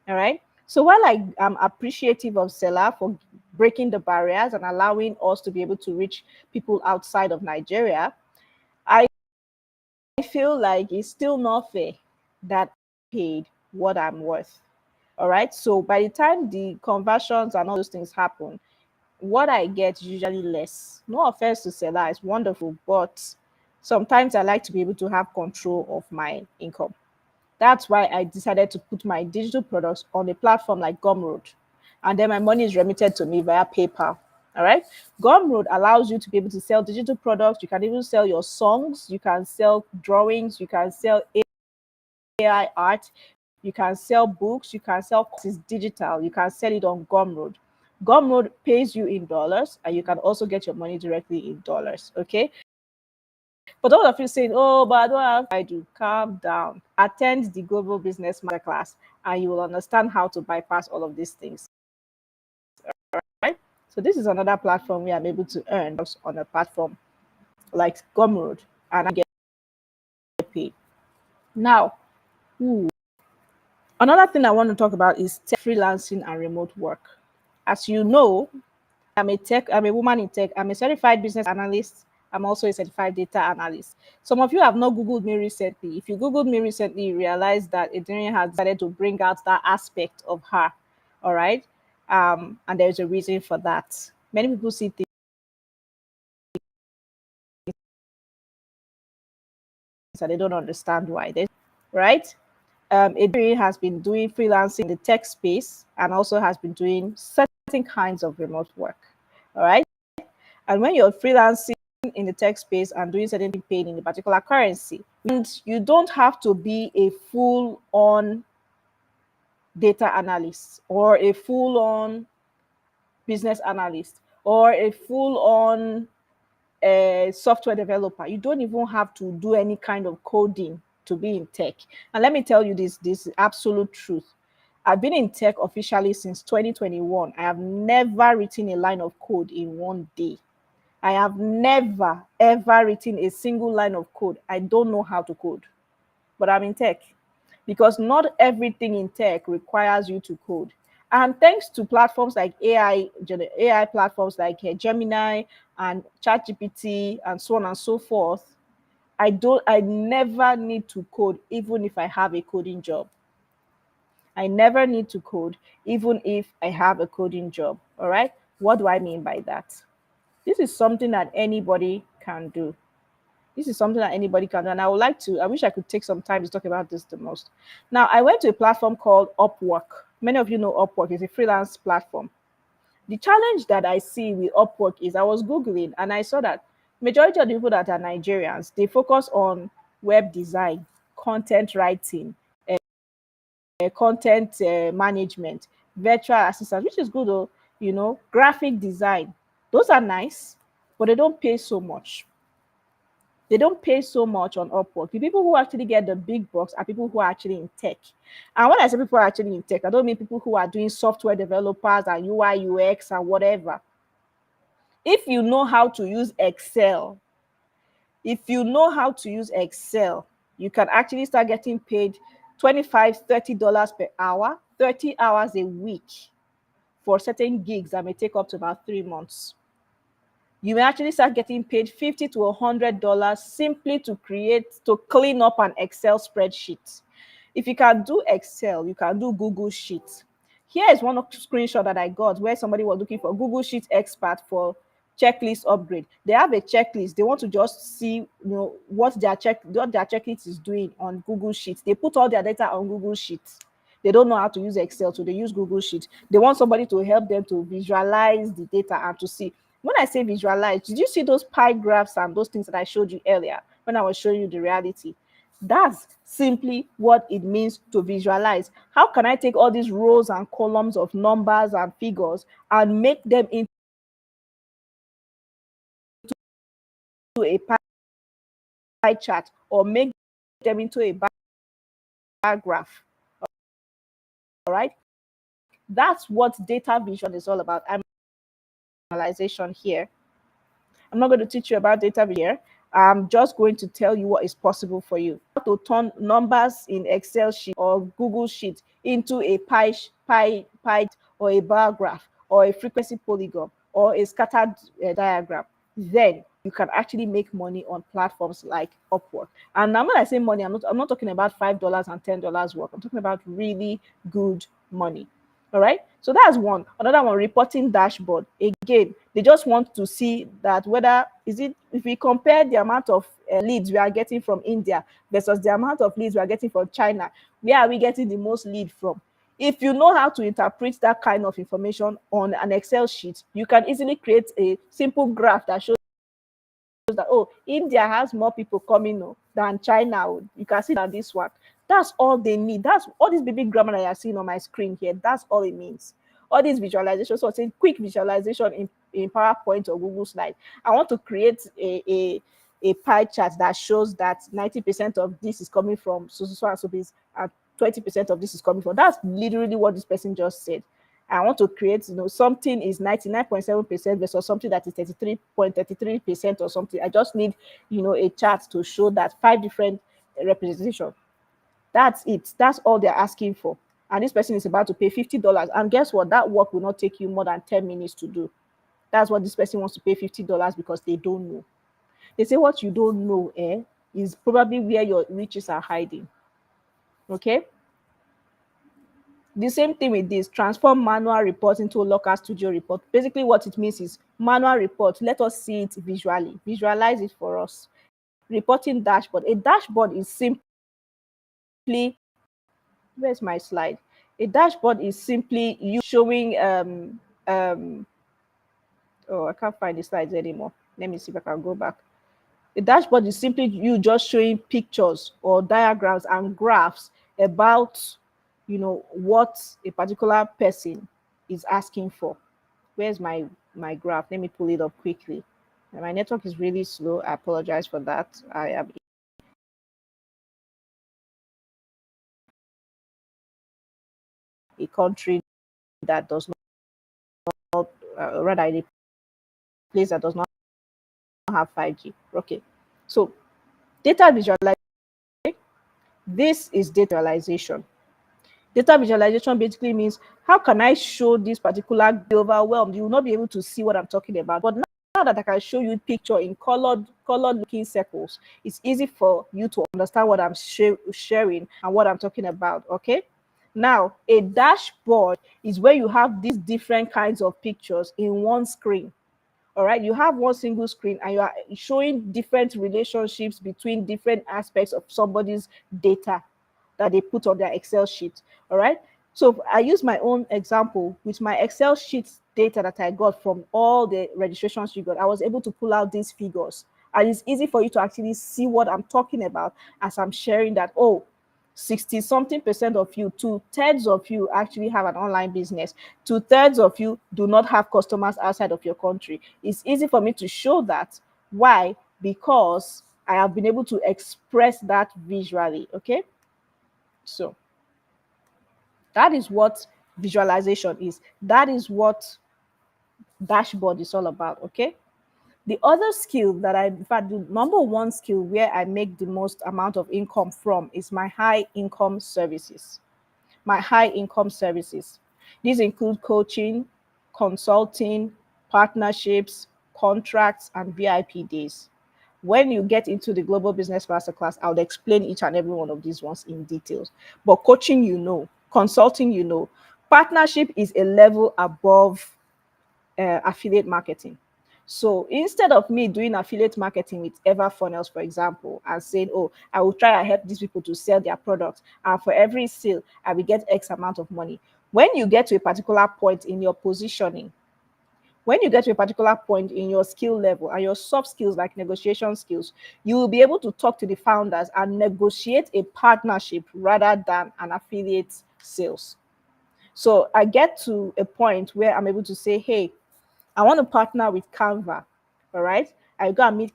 All right. So while I am appreciative of seller for breaking the barriers and allowing us to be able to reach people outside of Nigeria, I feel like it's still not fair that I paid what I'm worth. All right. So by the time the conversions and all those things happen, what I get is usually less. No offense to seller, it's wonderful, but sometimes I like to be able to have control of my income. That's why I decided to put my digital products on a platform like Gumroad. And then my money is remitted to me via PayPal. All right. Gumroad allows you to be able to sell digital products. You can even sell your songs. You can sell drawings. You can sell AI art. You can sell books. You can sell courses digital. You can sell it on Gumroad. Gumroad pays you in dollars, and you can also get your money directly in dollars. Okay. But all of you saying, oh, but I don't have, I do. Calm down. Attend the Global Business Masterclass, and you will understand how to bypass all of these things. Right? So this is another platform where I'm able to earn on a platform like Gumroad, and I get paid. Now, another thing I want to talk about is freelancing and remote work. As you know, I'm a woman in tech. I'm a certified business analyst. I'm also a certified data analyst. Some of you have not Googled me recently. If you Googled me recently, you realize that Edirin has decided to bring out that aspect of her. All right. And there's a reason for that. Many people see things that they don't understand why. Right? Edirin has been doing freelancing in the tech space and also has been doing certain kinds of remote work. All right. And when you're freelancing in the tech space and doing certain thing paid in a particular currency, and you don't have to be a full-on data analyst or a full-on business analyst or a full-on software developer. You don't even have to do any kind of coding to be in tech. And let me tell you this is absolute truth. I've been in tech officially since 2021. I have never written a line of code in one day. I have never ever written a single line of code. I don't know how to code, but I'm in tech because not everything in tech requires you to code. And thanks to platforms like AI platforms like Gemini and ChatGPT and so on and so forth, I never need to code even if I have a coding job. I never need to code even if I have a coding job. All right. What do I mean by that? This is something that anybody can do. This is something that anybody can do. And I would like to, I wish I could take some time to talk about this the most. Now, I went to a platform called Upwork. Many of you know Upwork is a freelance platform. The challenge that I see with Upwork is I was Googling and I saw that majority of the people that are Nigerians, they focus on web design, content writing, content management, virtual assistants, which is good, though, graphic design. Those are nice, but they don't pay so much. They don't pay so much on Upwork. The people who actually get the big bucks are people who are actually in tech. And when I say people are actually in tech, I don't mean people who are doing software developers and UI, UX and whatever. If you know how to use Excel, if you know how to use Excel, you can actually start getting paid 25, $30 per hour, 30 hours a week for certain gigs that may take up to about 3 months. You may actually start getting paid $50 to $100 simply to clean up an Excel spreadsheet. If you can do Excel, you can do Google Sheets. Here is one screenshot that I got where somebody was looking for Google Sheet expert for checklist upgrade. They have a checklist. They want to just see, what their checklist is doing on Google Sheets. They put all their data on Google Sheets. They don't know how to use Excel, so they use Google Sheets. They want somebody to help them to visualize the data and to see. When I say visualize, did you see those pie graphs and those things that I showed you earlier when I was showing you the reality? That's simply what it means to visualize. How can I take all these rows and columns of numbers and figures and make them into a pie chart or make them into a bar graph? All right. That's what data vision is all about. Visualization here. I'm not going to teach you about data here. I'm just going to tell you what is possible for you. How to turn numbers in Excel sheet or Google sheet into a pie or a bar graph or a frequency polygon or a scattered diagram. Then you can actually make money on platforms like Upwork. And now when I say money, I'm not talking about $5 and $10 work. I'm talking about really good money. All right. So that's one. Another one, reporting dashboard. Again, they just want to see that whether is it if we compare the amount of leads we are getting from India versus the amount of leads we are getting from China, where are we getting the most lead from? If you know how to interpret that kind of information on an Excel sheet, you can easily create a simple graph that shows that, oh, India has more people coming than China. You can see that this one. That's all they need. That's all this baby grammar that you're seeing on my screen here. That's all it means. All these visualizations, so it's a quick visualization in PowerPoint or Google Slide. I want to create a pie chart that shows that 90% of this is coming from so and so this, and 20% of this is coming from. That's literally what this person just said. I want to create, something is 99.7% versus something that is 33.33% or something. I just need, a chart to show that 5 different representation. That's it. That's all they're asking for. And this person is about to pay $50. And guess what? That work will not take you more than 10 minutes to do. That's what this person wants to pay $50 because they don't know. They say what you don't know, is probably where your riches are hiding. Okay? The same thing with this, transform manual report into a local studio report. Basically, what it means is manual report. Let us see it visually. Visualize it for us. Reporting dashboard. A dashboard is simply, where's my slide? A dashboard is simply you showing oh, I can't find the slides anymore. Let me see if I can go back. A dashboard is simply you just showing pictures or diagrams and graphs about, what a particular person is asking for. Where's my graph? Let me pull it up quickly. And my network is really slow. I apologize for that. I am a country that does not, rather a place that does not have 5G. Okay. So data visualization, this is data visualization. Data visualization basically means, how can I show this particular overwhelmed? You will not be able to see what I'm talking about. But now that I can show you picture in colored looking circles, it's easy for you to understand what I'm sharing and what I'm talking about. Okay. Now, a dashboard is where you have these different kinds of pictures in one screen. All right, you have one single screen and you are showing different relationships between different aspects of somebody's data that they put on their Excel sheet. All right, so I use my own example with my Excel sheet data that I got from all the registrations you got. I was able to pull out these figures, and it's easy for you to actually see what I'm talking about as I'm sharing that. Oh, 60 something percent of you, 2/3 of you actually have an online business, 2/3 of you do not have customers outside of your country. It's easy for me to show that. Why? Because I have been able to express that visually. Okay, so that is what visualization is. That is what dashboard is all about. Okay, the other skill that in fact, the number one skill where I make the most amount of income from is my high income services. My high income services. These include coaching, consulting, partnerships, contracts, and VIP days. When you get into the Global Business Masterclass, I would explain each and every one of these ones in details. But coaching, you know, consulting, you know, partnership is a level above affiliate marketing. So instead of me doing affiliate marketing with Ever Funnels, for example, and saying, oh, I will try and help these people to sell their products, and for every sale, I will get X amount of money. When you get to a particular point in your positioning, when you get to a particular point in your skill level and your soft skills like negotiation skills, you will be able to talk to the founders and negotiate a partnership rather than an affiliate sales. So I get to a point where I'm able to say, hey, I want to partner with Canva. All right. I go and meet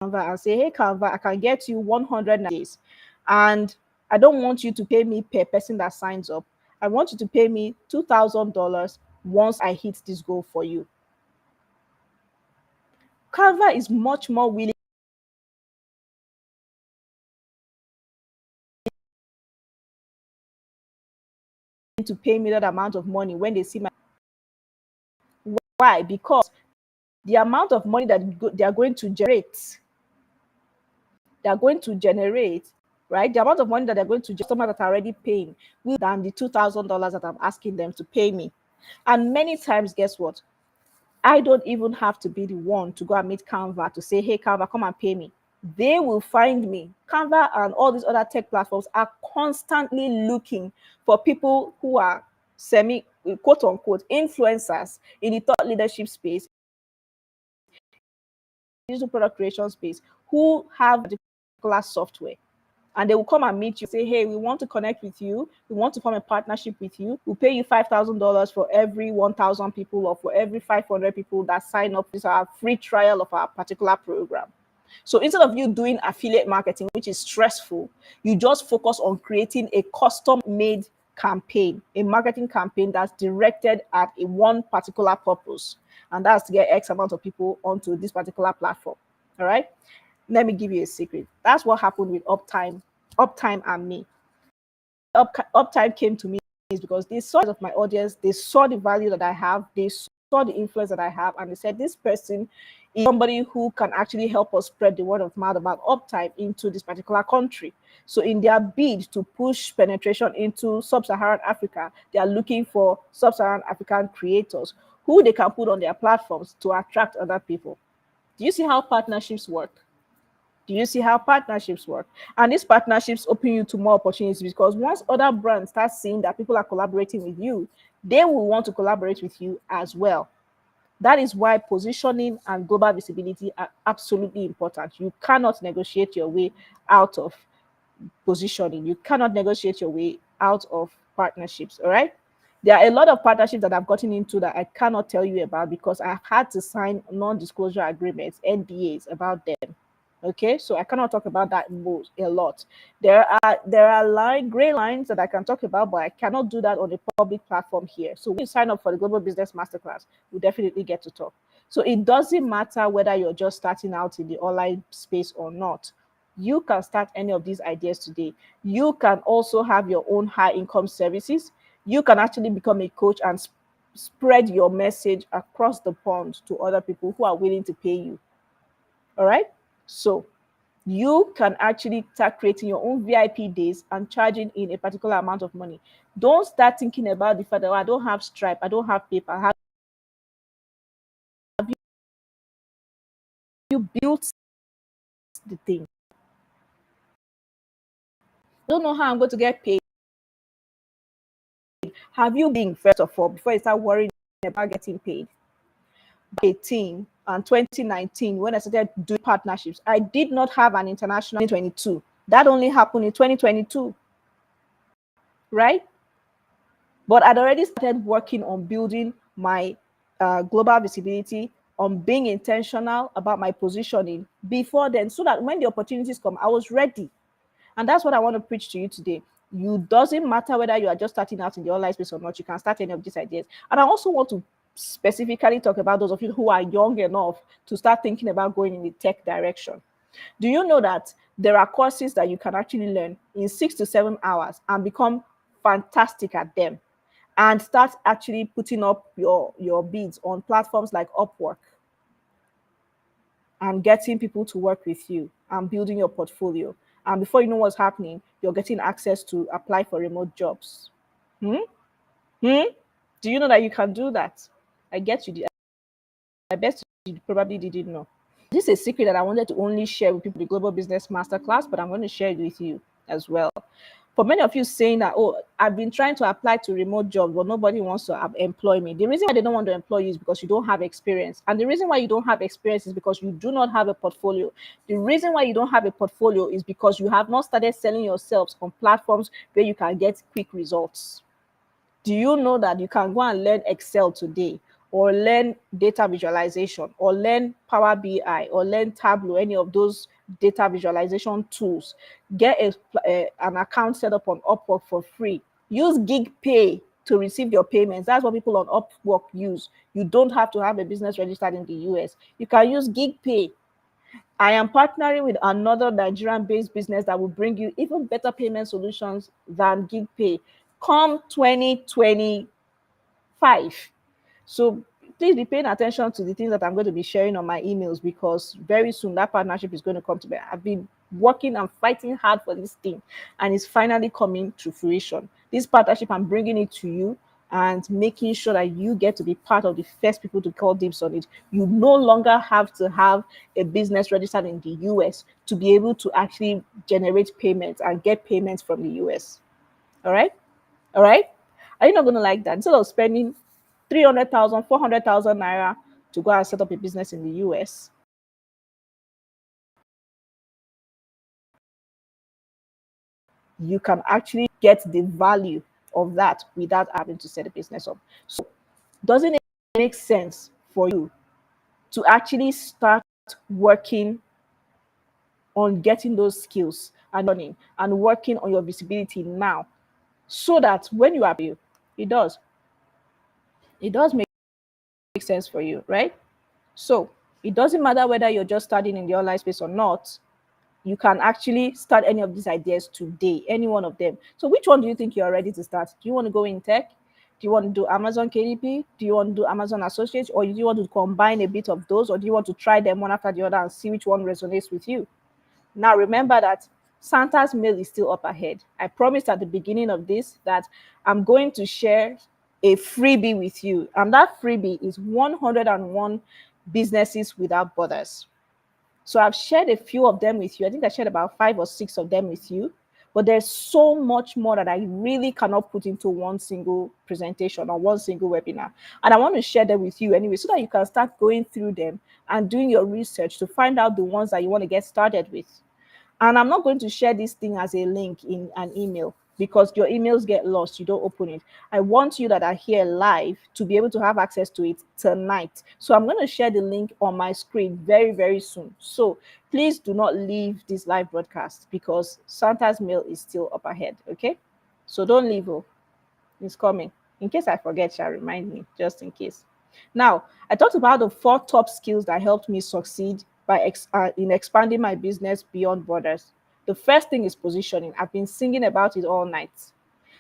Canva and say, hey, Canva, I can get you 100 days. And I don't want you to pay me per person that signs up. I want you to pay me $2,000 once I hit this goal for you. Canva is much more willing to pay me that amount of money when they see my. Why? Because the amount of money that they are going to generate, right? The amount of money that they're going to customers that are already paying will than the $2,000 that I'm asking them to pay me. And many times, guess what? I don't even have to be the one to go and meet Canva to say, hey, Canva, come and pay me. They will find me. Canva and all these other tech platforms are constantly looking for people who are semi, quote unquote, influencers in the thought leadership space, digital product creation space, who have particular software. And they will come and meet you, say, hey, we want to connect with you. We want to form a partnership with you. We'll pay you $5,000 for every 1,000 people or for every 500 people that sign up. This is our free trial of our particular program. So instead of you doing affiliate marketing, which is stressful, you just focus on creating a custom-made campaign, a marketing campaign that's directed at a one particular purpose. And that's to get X amount of people onto this particular platform. All right. Let me give you a secret. That's what happened with Uptime and me. Uptime came to me is because they saw of my audience, they saw the value that I have, they saw the influence that I have, and they said this person is somebody who can actually help us spread the word of mouth about Uptime into this particular country. So in their bid to push penetration into sub-Saharan Africa, they are looking for sub-Saharan African creators who they can put on their platforms to attract other people. Do you see how partnerships work? Do you see how partnerships work? And these partnerships open you to more opportunities because once other brands start seeing that people are collaborating with you, they will want to collaborate with you as well. That is why positioning and global visibility are absolutely important. You cannot negotiate your way out of positioning. You cannot negotiate your way out of partnerships. All right. There are a lot of partnerships that I've gotten into that I cannot tell you about because I've had to sign non-disclosure agreements, NDAs about them. Okay, so I cannot talk about that a lot. There are gray lines that I can talk about, but I cannot do that on a public platform here. So when you sign up for the Global Business Masterclass, we'll definitely get to talk. So it doesn't matter whether you're just starting out in the online space or not. You can start any of these ideas today. You can also have your own high income services. You can actually become a coach and spread your message across the pond to other people who are willing to pay you. All right. So you can actually start creating your own VIP days and charging in a particular amount of money. Don't start thinking about the fact that, "Oh, I don't have Stripe, I don't have PayPal." Have you built the thing? I don't know how I'm going to get paid. Have you been, first of all, before you start worrying about getting paid? 18 and 2019, when I started doing partnerships, I did not have an international 2022. That only happened in 2022, right? But I'd already started working on building my global visibility, on being intentional about my positioning before then, so that when the opportunities come, I was ready. And that's what I want to preach to you today. You doesn't matter whether you are just starting out in the online space or not, you can start any of these ideas. And I also want to specifically talk about those of you who are young enough to start thinking about going in the tech direction. Do you know that there are courses that you can actually learn in 6 to 7 hours and become fantastic at them, and start actually putting up your bids on platforms like Upwork and getting people to work with you and building your portfolio? And before you know what's happening, you're getting access to apply for remote jobs. Hmm? Hmm? Do you know that you can do that? I get you. I bet you probably didn't know. This is a secret that I wanted to only share with people in the Global Business Masterclass, but I'm going to share it with you as well. For many of you saying that, "Oh, I've been trying to apply to remote jobs, but nobody wants to employ me." The reason why they don't want to employ you is because you don't have experience. And the reason why you don't have experience is because you do not have a portfolio. The reason why you don't have a portfolio is because you have not started selling yourselves on platforms where you can get quick results. Do you know that you can go and learn Excel today, or learn data visualization, or learn Power BI, or learn Tableau, any of those data visualization tools? Get an account set up on Upwork for free. Use gig pay to receive your payments. That's what people on Upwork use. You don't have to have a business registered in the US. You can use gig pay. I am partnering with another Nigerian-based business that will bring you even better payment solutions than gig pay come 2025. So please be paying attention to the things that I'm going to be sharing on my emails, because very soon that partnership is going to come to bear. I've been working and fighting hard for this thing, and it's finally coming to fruition. This partnership, I'm bringing it to you and making sure that you get to be part of the first people to call dibs on it. You no longer have to have a business registered in the US to be able to actually generate payments and get payments from the US. All right? All right? Are you not going to like that? Instead of spending 300,000, 400,000 naira to go and set up a business in the US, you can actually get the value of that without having to set a business up. So, doesn't it make sense for you to actually start working on getting those skills and learning and working on your visibility now, so that when you are, it does, it does make sense for you, right? So it doesn't matter whether you're just starting in the online space or not. You can actually start any of these ideas today, any one of them. So which one do you think you're ready to start? Do you want to go in tech? Do you want to do Amazon KDP? Do you want to do Amazon Associates? Or do you want to combine a bit of those? Or do you want to try them one after the other and see which one resonates with you? Now, remember that Santa's mail is still up ahead. I promised at the beginning of this that I'm going to share a freebie with you. And that freebie is 101 businesses without borders. So I've shared a few of them with you. I think I shared about 5 or 6 of them with you. But there's so much more that I really cannot put into one single presentation or one single webinar. And I want to share them with you anyway, so that you can start going through them and doing your research to find out the ones that you want to get started with. And I'm not going to share this thing as a link in an email, because your emails get lost, you don't open it. I want you that are here live to be able to have access to it tonight. So I'm going to share the link on my screen very, very soon. So please do not leave this live broadcast, because Santa's mail is still up ahead, okay? So don't leave. Oh, it's coming. In case I forget, shall remind me, just in case. Now, I talked about the four top skills that helped me succeed in expanding my business beyond borders. The first thing is positioning. I've been singing about it all night.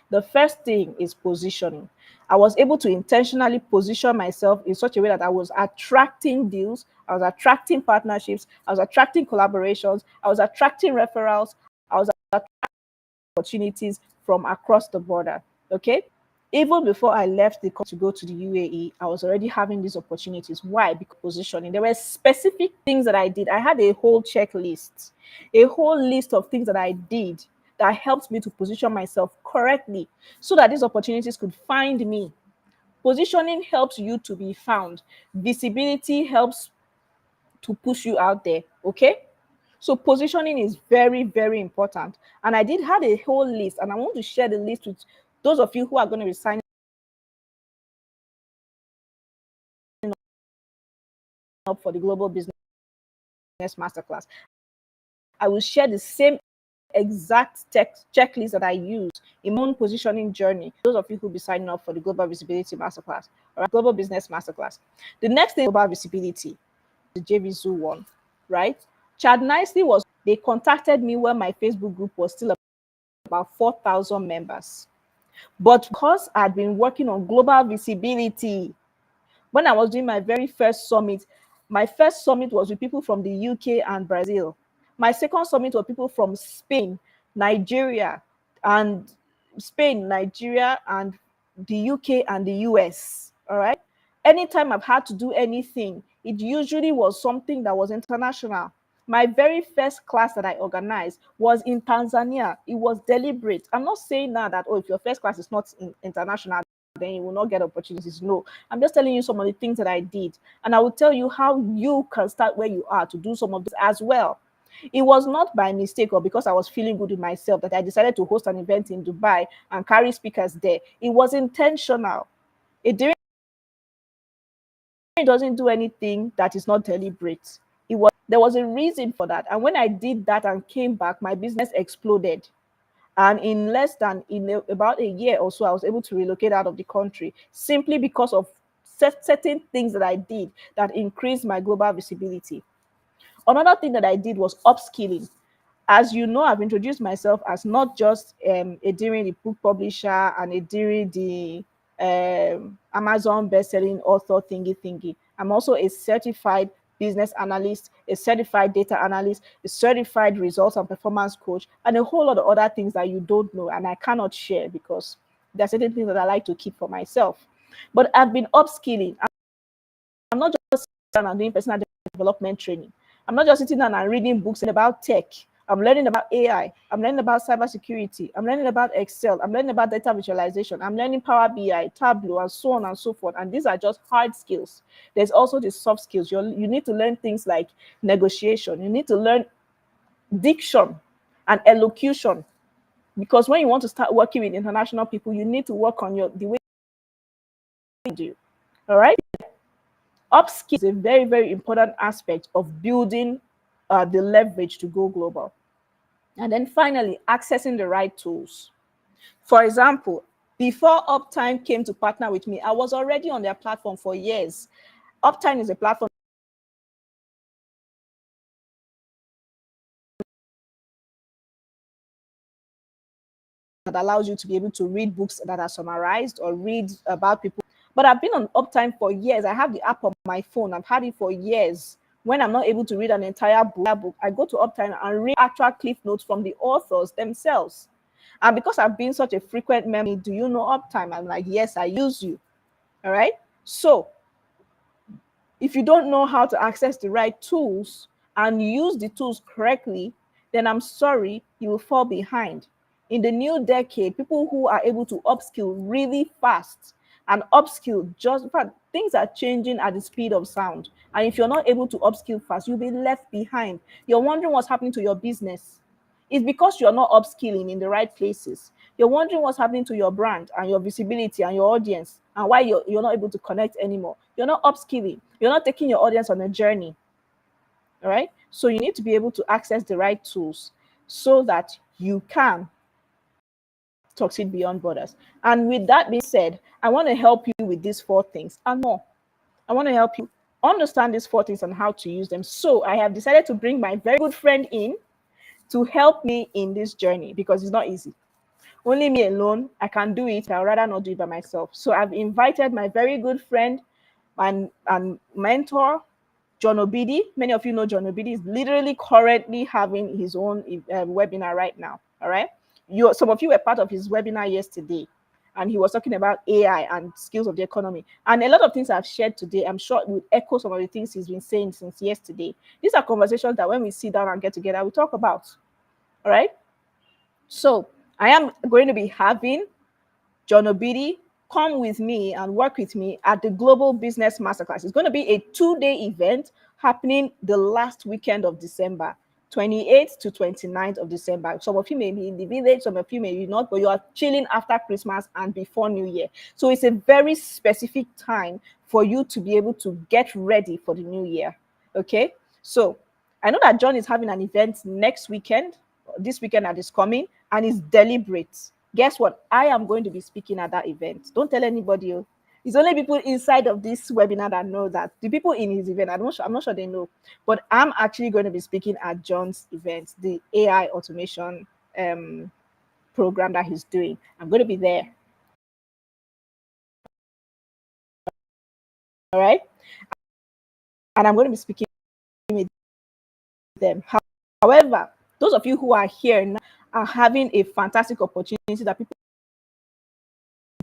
The first thing is positioning. I was able to intentionally position myself in such a way that I was attracting deals, I was attracting partnerships, I was attracting collaborations, I was attracting referrals, I was attracting opportunities from across the border. Okay. Even before I left the country to go to the UAE, I was already having these opportunities. Why? Because positioning. There were specific things that I did. I had a whole checklist, a whole list of things that I did that helped me to position myself correctly so that these opportunities could find me. Positioning helps you to be found. Visibility helps to push you out there. Okay. So positioning is very, very important. And I did have a whole list, and I want to share the list with those of you who are going to be signing up for the Global Business Masterclass. I will share the same exact checklist that I use in my own positioning journey. Those of you who will be signing up for the Global Visibility Masterclass or Global Business Masterclass. The next thing about visibility, the JVZoo one, right? Chad Nicely they contacted me when my Facebook group was still about 4,000 members. But because I'd been working on global visibility, when I was doing my very first summit, my first summit was with people from the UK and Brazil. My second summit was people from Spain, Nigeria, and the UK and the US. All right. Anytime I've had to do anything, it usually was something that was international. My very first class that I organized was in Tanzania. It was deliberate. I'm not saying now that, oh, if your first class is not international, then you will not get opportunities. No, I'm just telling you some of the things that I did. And I will tell you how you can start where you are to do some of this as well. It was not by mistake or because I was feeling good with myself that I decided to host an event in Dubai and carry speakers there. It was intentional. It doesn't do anything that is not deliberate. There was a reason for that. And when I did that and came back, my business exploded. And about a year or so, I was able to relocate out of the country simply because of certain things that I did that increased my global visibility. Another thing that I did was upskilling. As you know, I've introduced myself as not just Edirin, the book publisher, and Edirin, the Amazon best-selling author thingy thingy. I'm also a certified business analyst, a certified data analyst, a certified results and performance coach, and a whole lot of other things that you don't know and I cannot share because there are certain things that I like to keep for myself. But I've been upskilling. I'm not just sitting down and doing personal development training. I'm not just sitting down and reading books about tech. I'm learning about AI. I'm learning about cybersecurity. I'm learning about Excel. I'm learning about data visualization. I'm learning Power BI, Tableau, and so on and so forth. And these are just hard skills. There's also the soft skills. You need to learn things like negotiation. You need to learn diction and elocution. Because when you want to start working with international people, you need to work on the way you do. All right? Upskill is a very, very important aspect of building the leverage to go global. And then finally, accessing the right tools. For example, before Uptime came to partner with me, I was already on their platform for years. Uptime is a platform that allows you to be able to read books that are summarized or read about people. But I've been on Uptime for years. I have the app on my phone. I've had it for years. When I'm not able to read an entire book, I go to Uptime and read actual cliff notes from the authors themselves. And because I've been such a frequent member, do you know Uptime? I'm like, yes, I use you. All right. So if you don't know how to access the right tools and use the tools correctly, then I'm sorry, you will fall behind. In the new decade, people who are able to upskill really fast and upskill just, in fact, things are changing at the speed of sound. And if you're not able to upskill fast, you'll be left behind. You're wondering what's happening to your business. It's because you're not upskilling in the right places. You're wondering what's happening to your brand and your visibility and your audience and why you're not able to connect anymore. You're not upskilling. You're not taking your audience on a journey. All right. So you need to be able to access the right tools so that you can succeed beyond borders. And with that being said, I want to help you with these four things and more. I want to help you understand these 4 things and how to use them. So I have decided to bring my very good friend in to help me in this journey because it's not easy. Only me alone, I can do it. I'd rather not do it by myself. So I've invited my very good friend and mentor, John Obidi. Many of you know John Obidi is literally currently having his own webinar right now. All right. Some of you were part of his webinar yesterday, and he was talking about AI and skills of the economy. And a lot of things I've shared today, I'm sure will echo some of the things he's been saying since yesterday. These are conversations that when we sit down and get together, we talk about. All right. So I am going to be having John Obidi come with me and work with me at the Global Business Masterclass. It's going to be a 2-day event happening the last weekend of December, 28th to 29th of December. Some of you may be in the village, some of you may be not, but you are chilling after Christmas and before New Year. So it's a very specific time for you to be able to get ready for the new year. Okay, so I know that John is having an event next weekend, this weekend that is coming, and it's deliberate. Guess what? I am going to be speaking at that event. Don't tell anybody. It's only people inside of this webinar that know that. The people in his event, I'm not sure they know. But I'm actually going to be speaking at John's event, the AI automation program that he's doing. I'm going to be there. All right. And I'm going to be speaking with them. However, those of you who are here now are having a fantastic opportunity that people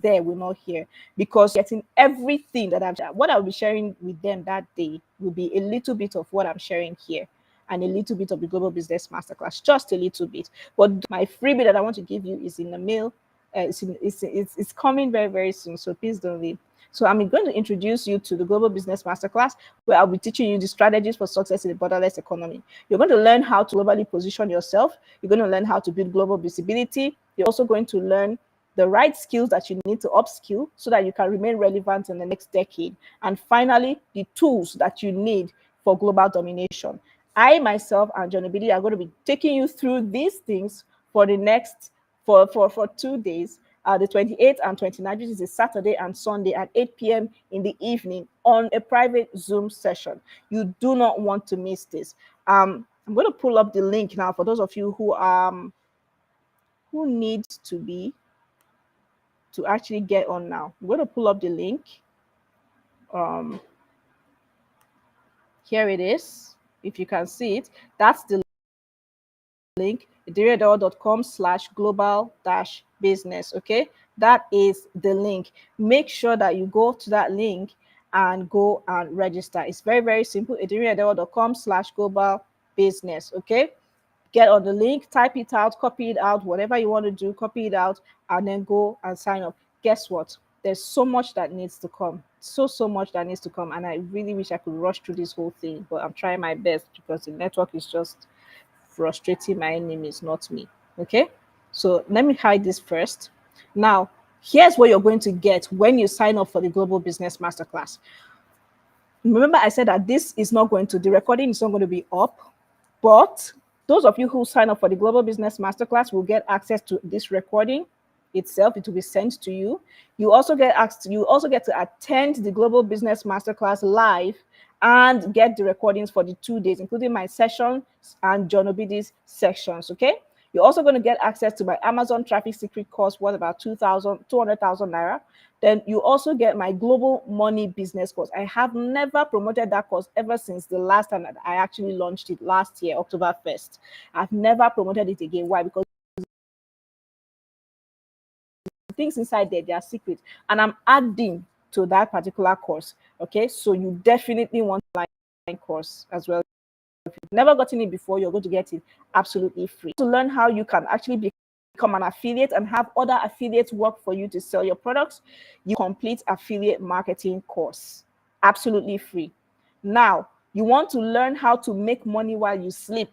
there will not hear, because getting everything that what I'll be sharing with them that day will be a little bit of what I'm sharing here and a little bit of the Global Business Masterclass, just a little bit. But my freebie that I want to give you is in the mail. It's coming very, very soon, so please don't leave. So I'm going to introduce you to the Global Business Masterclass, where I'll be teaching you the strategies for success in the borderless economy. You're going to learn how to globally position yourself. You're going to learn how to build global visibility. You're also going to learn the right skills that you need to upskill so that you can remain relevant in the next decade. And finally, the tools that you need for global domination. I myself and John Obidi are going to be taking you through these things for the next for 2 days, the 28th and 29th, which is a Saturday and Sunday at 8 p.m. in the evening on a private Zoom session. You do not want to miss this. I'm going to pull up the link now for those of you who need to actually get on now. I'm going to pull up the link. Here it is. If you can see it, that's the link, edirineedewor.com/global-business. Okay, that is the link. Make sure that you go to that link and go and register. It's very, very simple. edirineedewor.com/global-business. Okay, get on the link, type it out, copy it out, whatever you want to do, copy it out, and then go and sign up. Guess what? There's so much that needs to come. So much that needs to come. And I really wish I could rush through this whole thing, but I'm trying my best because the network is just frustrating my enemies, not me. Okay? So let me hide this first. Now, here's what you're going to get when you sign up for the Global Business Masterclass. Remember, I said that the recording is not going to be up, but those of you who sign up for the Global Business Masterclass will get access to this recording itself. It will be sent to you. You also get to attend the Global Business Masterclass live and get the recordings for the 2 days, including my sessions and John Obidi's sections. Okay. You're also going to get access to my Amazon Traffic Secret course worth about 200,000 naira. Then you also get my Global Money Business course. I have never promoted that course ever since the last time that I actually launched it last year, October 1st. I've never promoted it again. Why? Because things inside there, they are secret. And I'm adding to that particular course. Okay, so you definitely want to like course as well. If you've never gotten it before, you're going to get it absolutely free. To learn how you can actually become an affiliate and have other affiliates work for you to sell your products, you complete affiliate marketing course, absolutely free. Now, you want to learn how to make money while you sleep.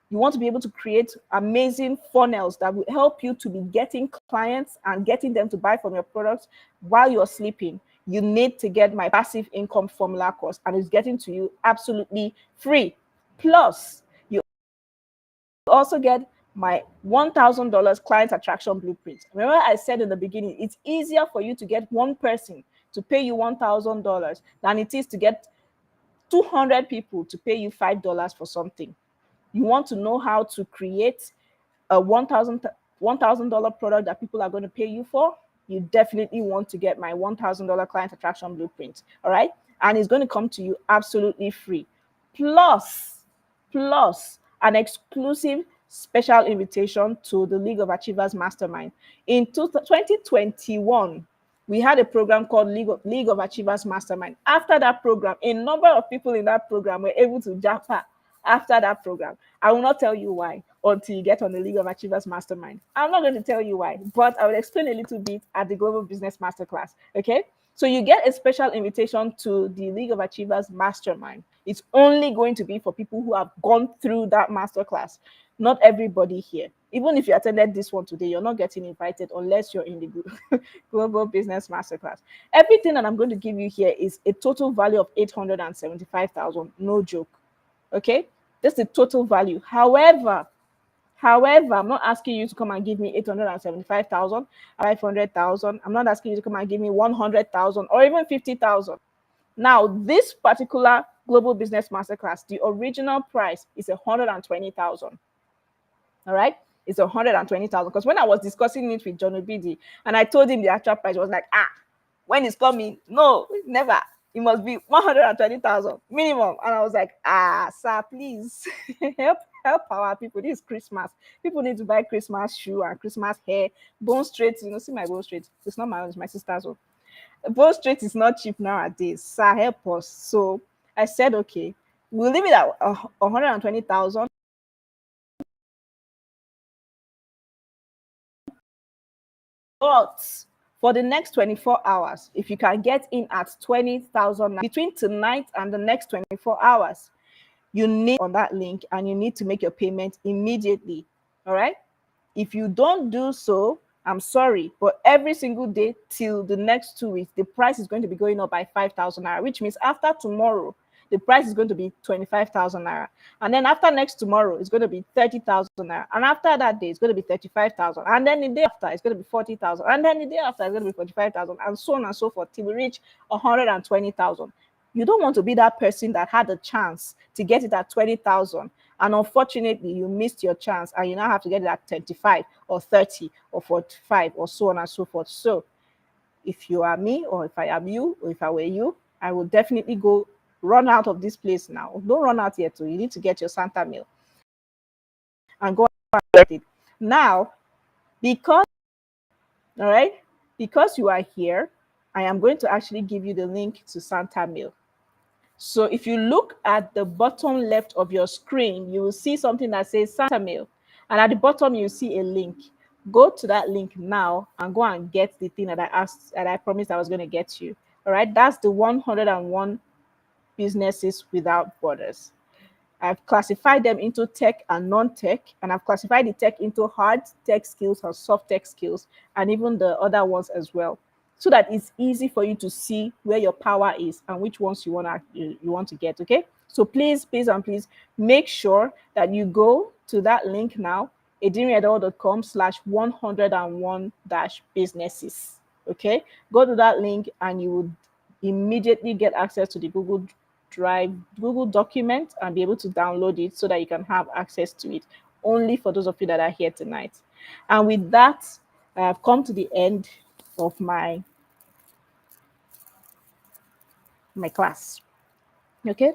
You want to be able to create amazing funnels that will help you to be getting clients and getting them to buy from your products while you're sleeping. You need to get my passive income formula course, and it's getting to you absolutely free. Plus, you also get my $1,000 client attraction blueprint. Remember, I said in the beginning, it's easier for you to get one person to pay you $1,000 than it is to get 200 people to pay you $5 for something. You want to know how to create a $1,000 product that people are going to pay you for, you definitely want to get my $1,000 client attraction blueprint. All right. And it's going to come to you absolutely free. Plus an exclusive special invitation to the League of Achievers Mastermind. In 2021, we had a program called League of Achievers Mastermind. After that program, a number of people in that program were able to japa after that program. I will not tell you why until you get on the League of Achievers Mastermind. I'm not going to tell you why, but I will explain a little bit at the Global Business Masterclass. Okay. So you get a special invitation to the League of Achievers Mastermind. It's only going to be for people who have gone through that masterclass. Not everybody here. Even if you attended this one today, you're not getting invited unless you're in the Global Business Masterclass. Everything that I'm going to give you here is a total value of 875,000. No joke. Okay, that's the total value. However, I'm not asking you to come and give me 875,000, 500,000. I'm not asking you to come and give me 100,000 or even 50,000. Now, this particular Global Business Masterclass, the original price is 120,000. All right, it's 120,000. Because when I was discussing it with John Obidi and I told him the actual price, I was like, when it's coming, no, never. It must be 120,000 minimum. And I was like, sir, please help our people. This is Christmas. People need to buy Christmas shoe and Christmas hair. Bone straight, see my bone straight. It's not my own, it's my sister's own. Bone straight is not cheap nowadays. Sir, help us. So I said, okay, we'll leave it at 120,000. But for the next 24 hours, if you can get in at 20,000 between tonight and the next 24 hours, you need on that link and you need to make your payment immediately. All right. If you don't do so, I'm sorry, but every single day till the next 2 weeks, the price is going to be going up by 5,000 naira, which means after tomorrow, the price is going to be 25,000 naira. And then after next tomorrow, it's going to be 30,000 naira. And after that day, it's going to be 35,000. And then the day after, it's going to be 40,000. And then the day after, it's going to be 45,000, and so on and so forth till we reach 120,000. You don't want to be that person that had a chance to get it at 20,000. And unfortunately, you missed your chance and you now have to get it at 25 or 30 or 45 or so on and so forth. So if you are me, or if I am you, or if I were you, I will definitely go run out of this place now. Don't run out yet. So you need to get your Santa meal and go and get it. Now, because, all right, because you are here, I am going to actually give you the link to Santa meal. So if you look at the bottom left of your screen, you will see something that says Santa Mail. And at the bottom, you see a link. Go to that link now and go and get the thing that I promised I was going to get you. All right. That's the 101 businesses without borders. I've classified them into tech and non-tech, and I've classified the tech into hard tech skills or soft tech skills, and even the other ones as well, so that it's easy for you to see where your power is and which ones you want to get. Okay, so please make sure that you go to that link now, edirinedewo.com/101-businesses. Okay, go to that link and you will immediately get access to the Google Drive, Google document, and be able to download it so that you can have access to it, only for those of you that are here tonight. And with that, I have come to the end of my class. Okay,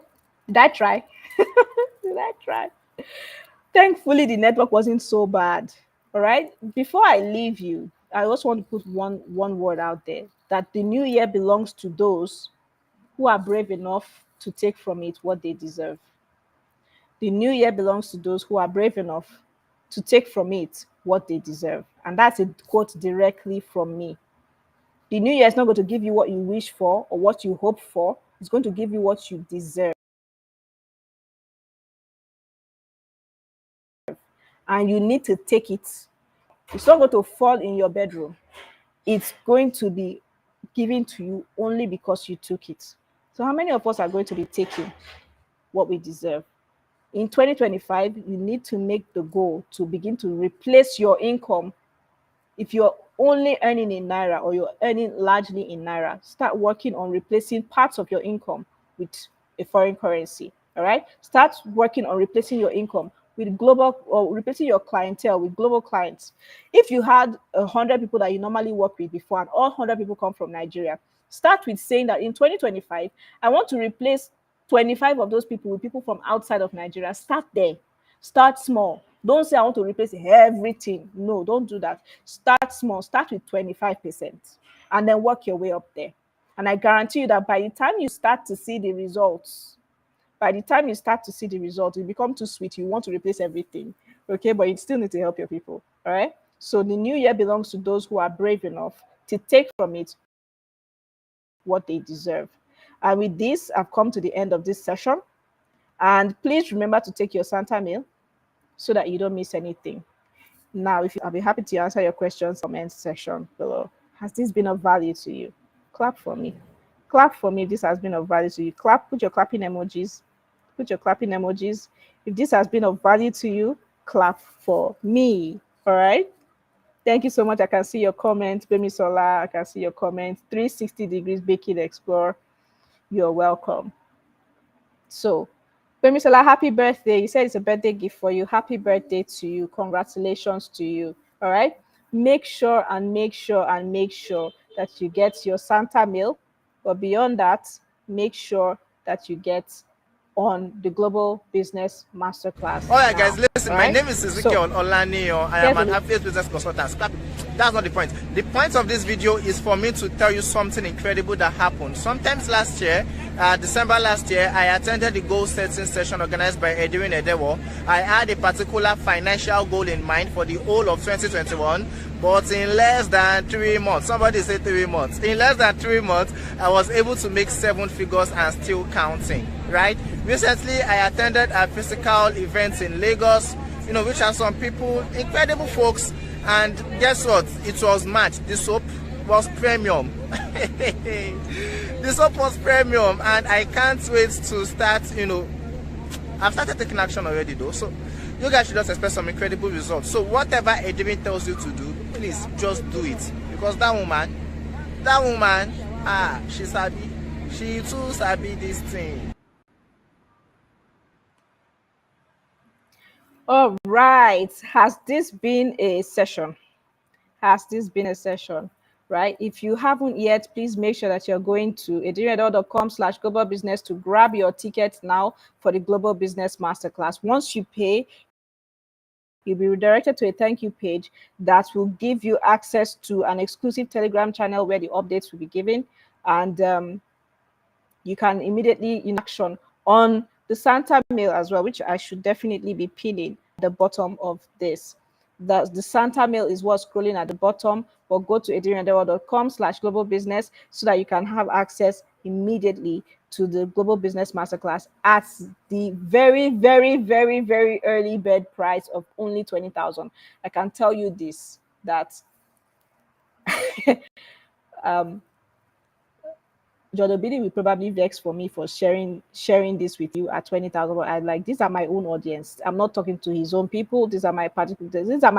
did I try? Did I try? Thankfully, the network wasn't so bad. All right, before I leave you, I also want to put one word out there, that the new year belongs to those who are brave enough to take from it what they deserve. The new year belongs to those who are brave enough to take from it what they deserve. And that's a quote directly from me. The new year is not going to give you what you wish for or what you hope for. It's going to give you what you deserve. And you need to take it. It's not going to fall in your bedroom. It's going to be given to you only because you took it. So how many of us are going to be taking what we deserve? In 2025, you need to make the goal to begin to replace your income. If you're only earning in naira or you're earning largely in naira, start working on replacing parts of your income with a foreign currency. All right, start working on replacing your income with global, or replacing your clientele with global clients. If you had 100 people that you normally work with before and all 100 people come from Nigeria, start with saying that in 2025 I want to replace 25 of those people with people from outside of Nigeria. Start there. Start small. Don't say I want to replace everything. No, don't do that. Start small. Start with 25% and then work your way up there. And I guarantee you that by the time you start to see the results, it become too sweet. You want to replace everything. Okay, but you still need to help your people. All right. So the new year belongs to those who are brave enough to take from it what they deserve. And with this, I've come to the end of this session. And please remember to take your Santa meal so that you don't miss anything. Now, I'll be happy to answer your questions in the comment section below. Has this been of value to you? Clap for me. Clap for me if this has been of value to you. Clap, put your clapping emojis. Put your clapping emojis. If this has been of value to you, clap for me. All right. Thank you so much. I can see your comment, Bemi Sola. I can see your comment. 360 degrees baking explore. You're welcome. So, Bemi Sola, happy birthday. You said it's a birthday gift for you. Happy birthday to you. Congratulations to you. All right. Make sure that you get your Santa meal. But beyond that, make sure that you get on the Global Business Masterclass. All right, now. guys, listen. All My right? name is Ezekiel Olanio. I am an affiliate business consultant. That's not the point. The point of this video is for me to tell you something incredible that happened. Sometimes last year, December last year, I attended the goal setting session organized by Edirin Edewor. I had a particular financial goal in mind for the whole of 2021. But in less than 3 months, somebody said 3 months. In less than 3 months, I was able to make 7 figures and still counting, right? Recently, I attended a physical event in Lagos, which had some people, incredible folks, and guess what? It was matched. The soap was premium. The soap was premium, and I can't wait to start, I've started taking action already though, so you guys should just expect some incredible results. So whatever Edirin tells you to do, please just do it, because that woman, she sabi, she too sabi this thing. All right. Has this been a session? Right? If you haven't yet, please make sure that you're going to edirineedewor.com/global business to grab your ticket now for the Global Business Masterclass. Once you pay, you'll be redirected to a thank you page that will give you access to an exclusive Telegram channel where the updates will be given, and you can immediately in action on the Santa mail as well, which I should definitely be pinning at the bottom of this. The Santa mail is what's scrolling at the bottom, but go to edirineedewor.com/global business so that you can have access immediately to the Global Business Masterclass at the very, very, very, very early bird price of only 20,000. I can tell you this, that John Obidi will probably vex for me for sharing this with you at 20,000. But I like, these are my own audience. I'm not talking to his own people. These are my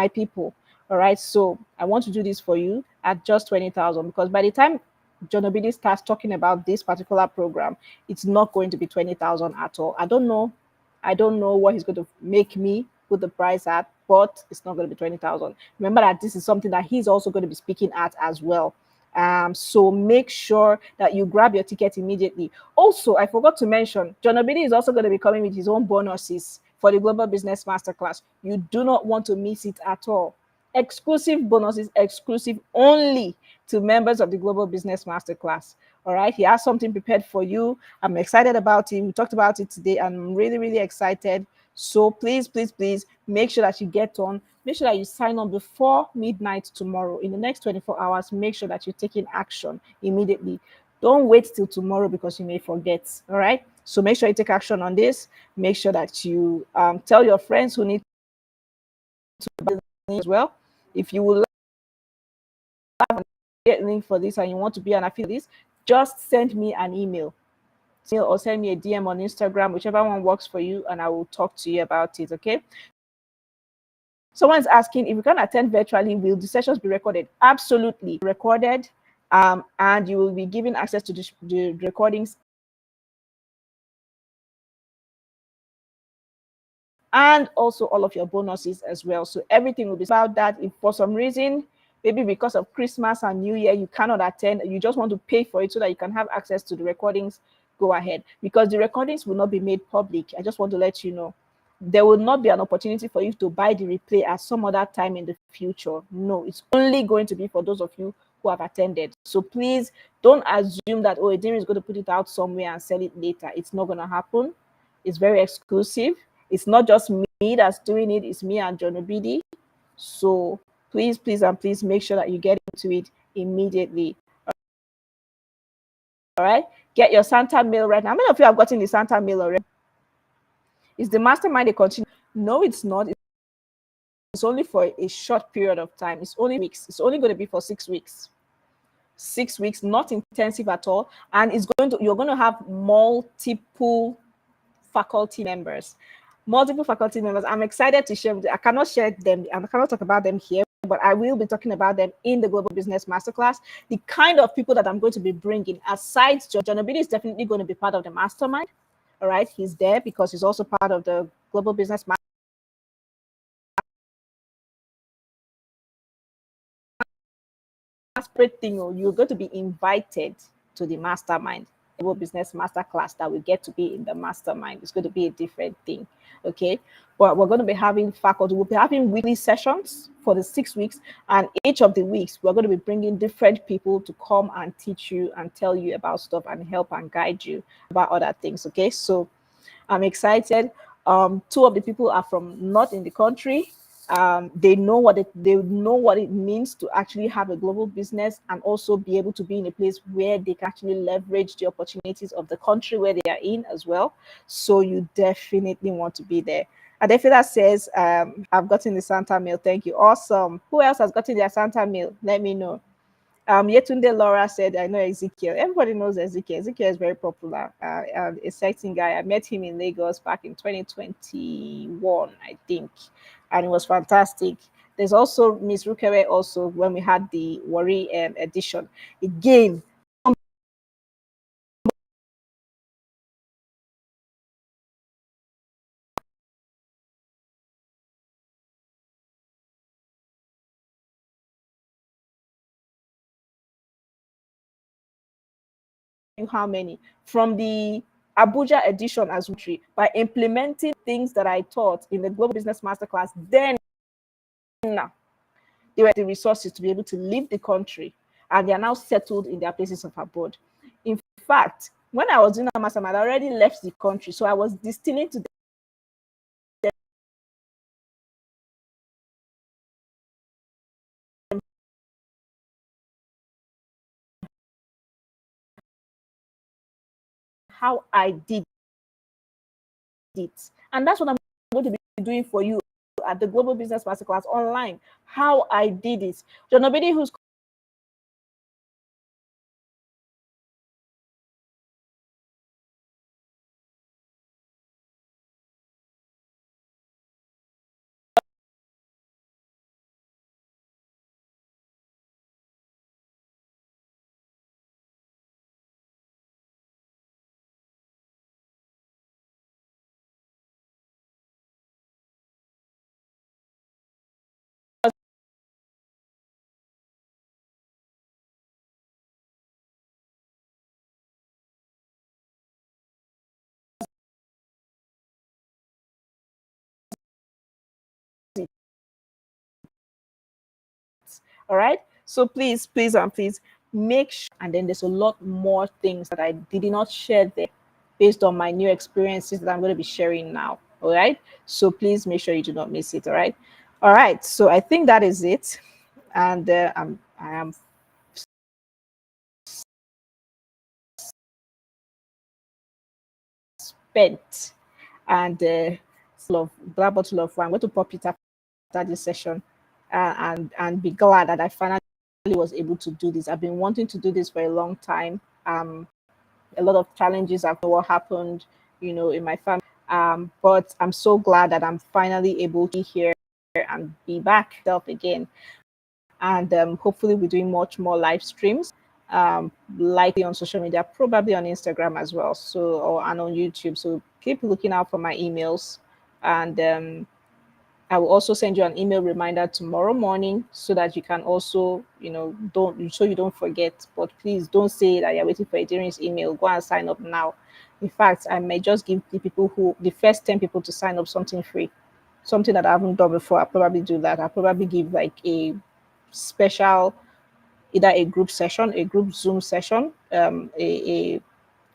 people. All right. So I want to do this for you at just 20,000, because by the time John Obidi starts talking about this particular program, it's not going to be 20,000 at all. I don't know what he's going to make me put the price at, but it's not going to be 20,000. Remember that this is something that he's also going to be speaking at as well. So make sure that you grab your ticket immediately. Also, I forgot to mention, John Obidi is also going to be coming with his own bonuses for the Global Business Masterclass. You do not want to miss it at all. Exclusive bonuses, exclusive only to members of the Global Business Masterclass. All right, he has something prepared for you. I'm excited about it. We talked about it today. I'm really, really excited. So please, please, please make sure that you get on. Make sure that you sign on before midnight tomorrow. In the next 24 hours, make sure that you're taking action immediately. Don't wait till tomorrow because you may forget. All right. So make sure you take action on this. Make sure that you tell your friends who need to buy as well. If you would like to get a link for this and you want to be an affiliate, this, just send me an email or send me a DM on Instagram, whichever one works for you, and I will talk to you about it. Okay. Someone's asking if you can attend virtually, will the sessions be recorded? Absolutely recorded, and you will be given access to the recordings and also all of your bonuses as well. So everything will be about that. If for some reason, maybe because of Christmas and New Year, you cannot attend, you just want to pay for it so that you can have access to the recordings, go ahead, because the recordings will not be made public. I just want to let you know. There will not be an opportunity for you to buy the replay at some other time in the future. No, it's only going to be for those of you who have attended. So please don't assume that, oh, Edirin is going to put it out somewhere and sell it later. It's not going to happen. It's very exclusive. It's not just me that's doing it, it's me and John Obidi. So please, please, and please make sure that you get into it immediately. All right, get your Santa mail right now. How many of you have gotten the Santa mail already? Is the mastermind a continue? No, it's not. It's only for a short period of time. It's only weeks. It's only going to be for 6 weeks. 6 weeks, not intensive at all. And you're going to have multiple faculty members. I'm excited to share with you. I cannot share them. I cannot talk about them here, but I will be talking about them in the Global Business Masterclass. The kind of people that I'm going to be bringing, aside John Obidi is definitely going to be part of the mastermind. All right, he's there because he's also part of the Global Business Masterclass. Separate thing, you're going to be invited to the mastermind, Global Business Masterclass, that we get to be in the mastermind. It's going to be a different thing, okay? But we're going to be having faculty. We'll be having weekly sessions for the 6 weeks, and each of the weeks we're going to be bringing different people to come and teach you and tell you about stuff and help and guide you about other things, okay? So I'm excited. Two of the people are from not in the country. They know what it means to actually have a global business and also be able to be in a place where they can actually leverage the opportunities of the country where they are in as well. So you definitely want to be there. Adefila says, I've gotten the Santa mail. Thank you. Awesome. Who else has gotten their Santa mail? Let me know. Yetunde Laura said, I know Ezekiel. Everybody knows Ezekiel. Ezekiel is very popular, a exciting guy. I met him in Lagos back in 2021, I think, and it was fantastic. There's also Miss Rukewe also when we had the Worry edition. Again, how many from the Abuja edition as well, by implementing things that I taught in the Global Business Masterclass. Then they were the resources to be able to leave the country, and they are now settled in their places of abode. In fact, when I was doing a mastermind, I already left the country, so I was distilling to them how I did it, and that's what I'm going to be doing for you at the Global Business Masterclass online. How I did it. John Obidi, who's all right. So please, please, and please make sure. And then there's a lot more things that I did not share there based on my new experiences that I'm going to be sharing now. All right. So please make sure you do not miss it. All right. All right. So I think that is it. And I am spent and black bottle of wine. I'm going to pop it after this session and be glad that I finally was able to do this. I've been wanting to do this for a long time. A lot of challenges after what happened, in my family. But I'm so glad that I'm finally able to be here and be back self again. And hopefully we're doing much more live streams, likely on social media, probably on Instagram as well, so or and on YouTube. So keep looking out for my emails, and I will also send you an email reminder tomorrow morning so that you can also, don't so you don't forget. But please don't say that you're waiting for Edirin's email. Go and sign up now. In fact, I may just give the first 10 people to sign up something free, something that I haven't done before. I'll probably do that. I'll probably give like a special, either a group session, a group Zoom session, a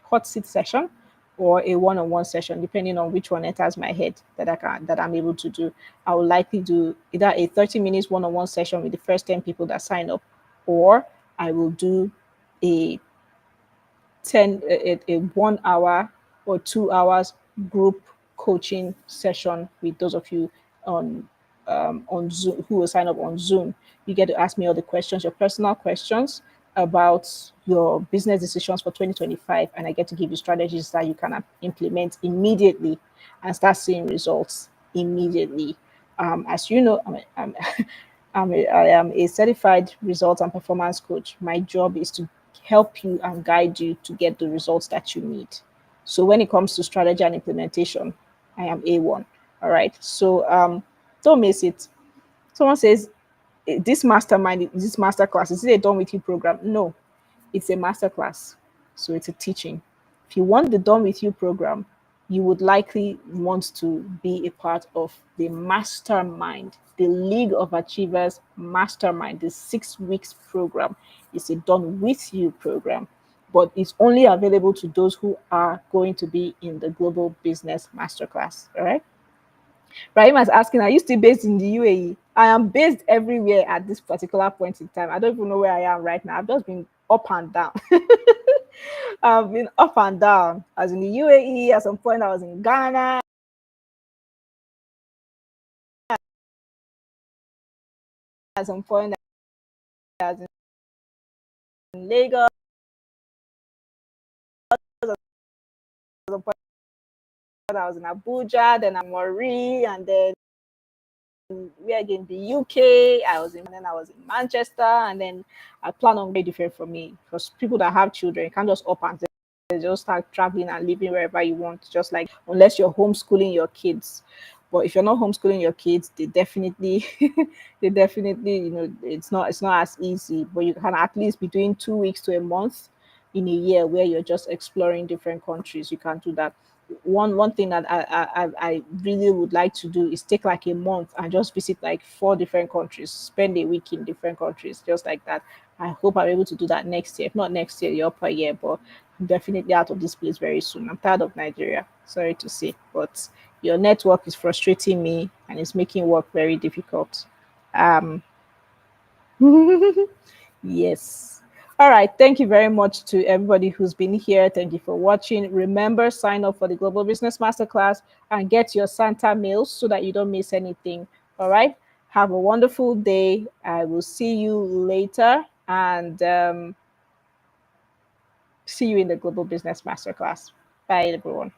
hot seat session, or a one-on-one session, depending on which one enters my head that I'm able to do. I will likely do either a 30 minutes one-on-one session with the first 10 people that sign up, or I will do a 1 hour or 2 hours group coaching session with those of you on on Zoom who will sign up on Zoom. You get to ask me all the questions, your personal questions about your business decisions for 2025, and I get to give you strategies that you can implement immediately and start seeing results immediately. As you know, I am a certified results and performance coach. My job is to help you and guide you to get the results that you need. So when it comes to strategy and implementation, I am A1. All right. So don't miss it. Someone says, this mastermind, this master class, is it a done with you program? No, it's a master class. So it's a teaching. If you want the done with you program, you would likely want to be a part of the mastermind, the League of Achievers mastermind. The 6 weeks program is a done with you program, but it's only available to those who are going to be in the global business masterclass. All right. Rahim is asking, are you still based in the UAE? I am based everywhere at this particular point in time. I don't even know where I am right now. I've just been up and down. I've been up and down. I was in the UAE. At some point, I was in Ghana. At some point, I was in Lagos. At some point, I was in Abuja. Then I'm Mori, and then we are in the UK. And then I was in Manchester, and then I plan on very different for me because people that have children, you can't just up and just start traveling and living wherever you want. Just like unless you're homeschooling your kids, but if you're not homeschooling your kids, they definitely, they definitely, it's not as easy. But you can at least be doing 2 weeks to a month in a year where you're just exploring different countries. You can do that. One thing that I really would like to do is take like a month and just visit like 4 different countries, spend a week in different countries, just like that. I hope I'm able to do that next year. If not next year, the upper year, but I'm definitely out of this place very soon. I'm tired of Nigeria. Sorry to say, but your network is frustrating me and it's making work very difficult. Um, Yes. All right. Thank you very much to everybody who's been here. Thank you for watching. Remember, sign up for the Global Business Masterclass and get your Santa mails so that you don't miss anything. All right. Have a wonderful day. I will see you later and see you in the Global Business Masterclass. Bye, everyone.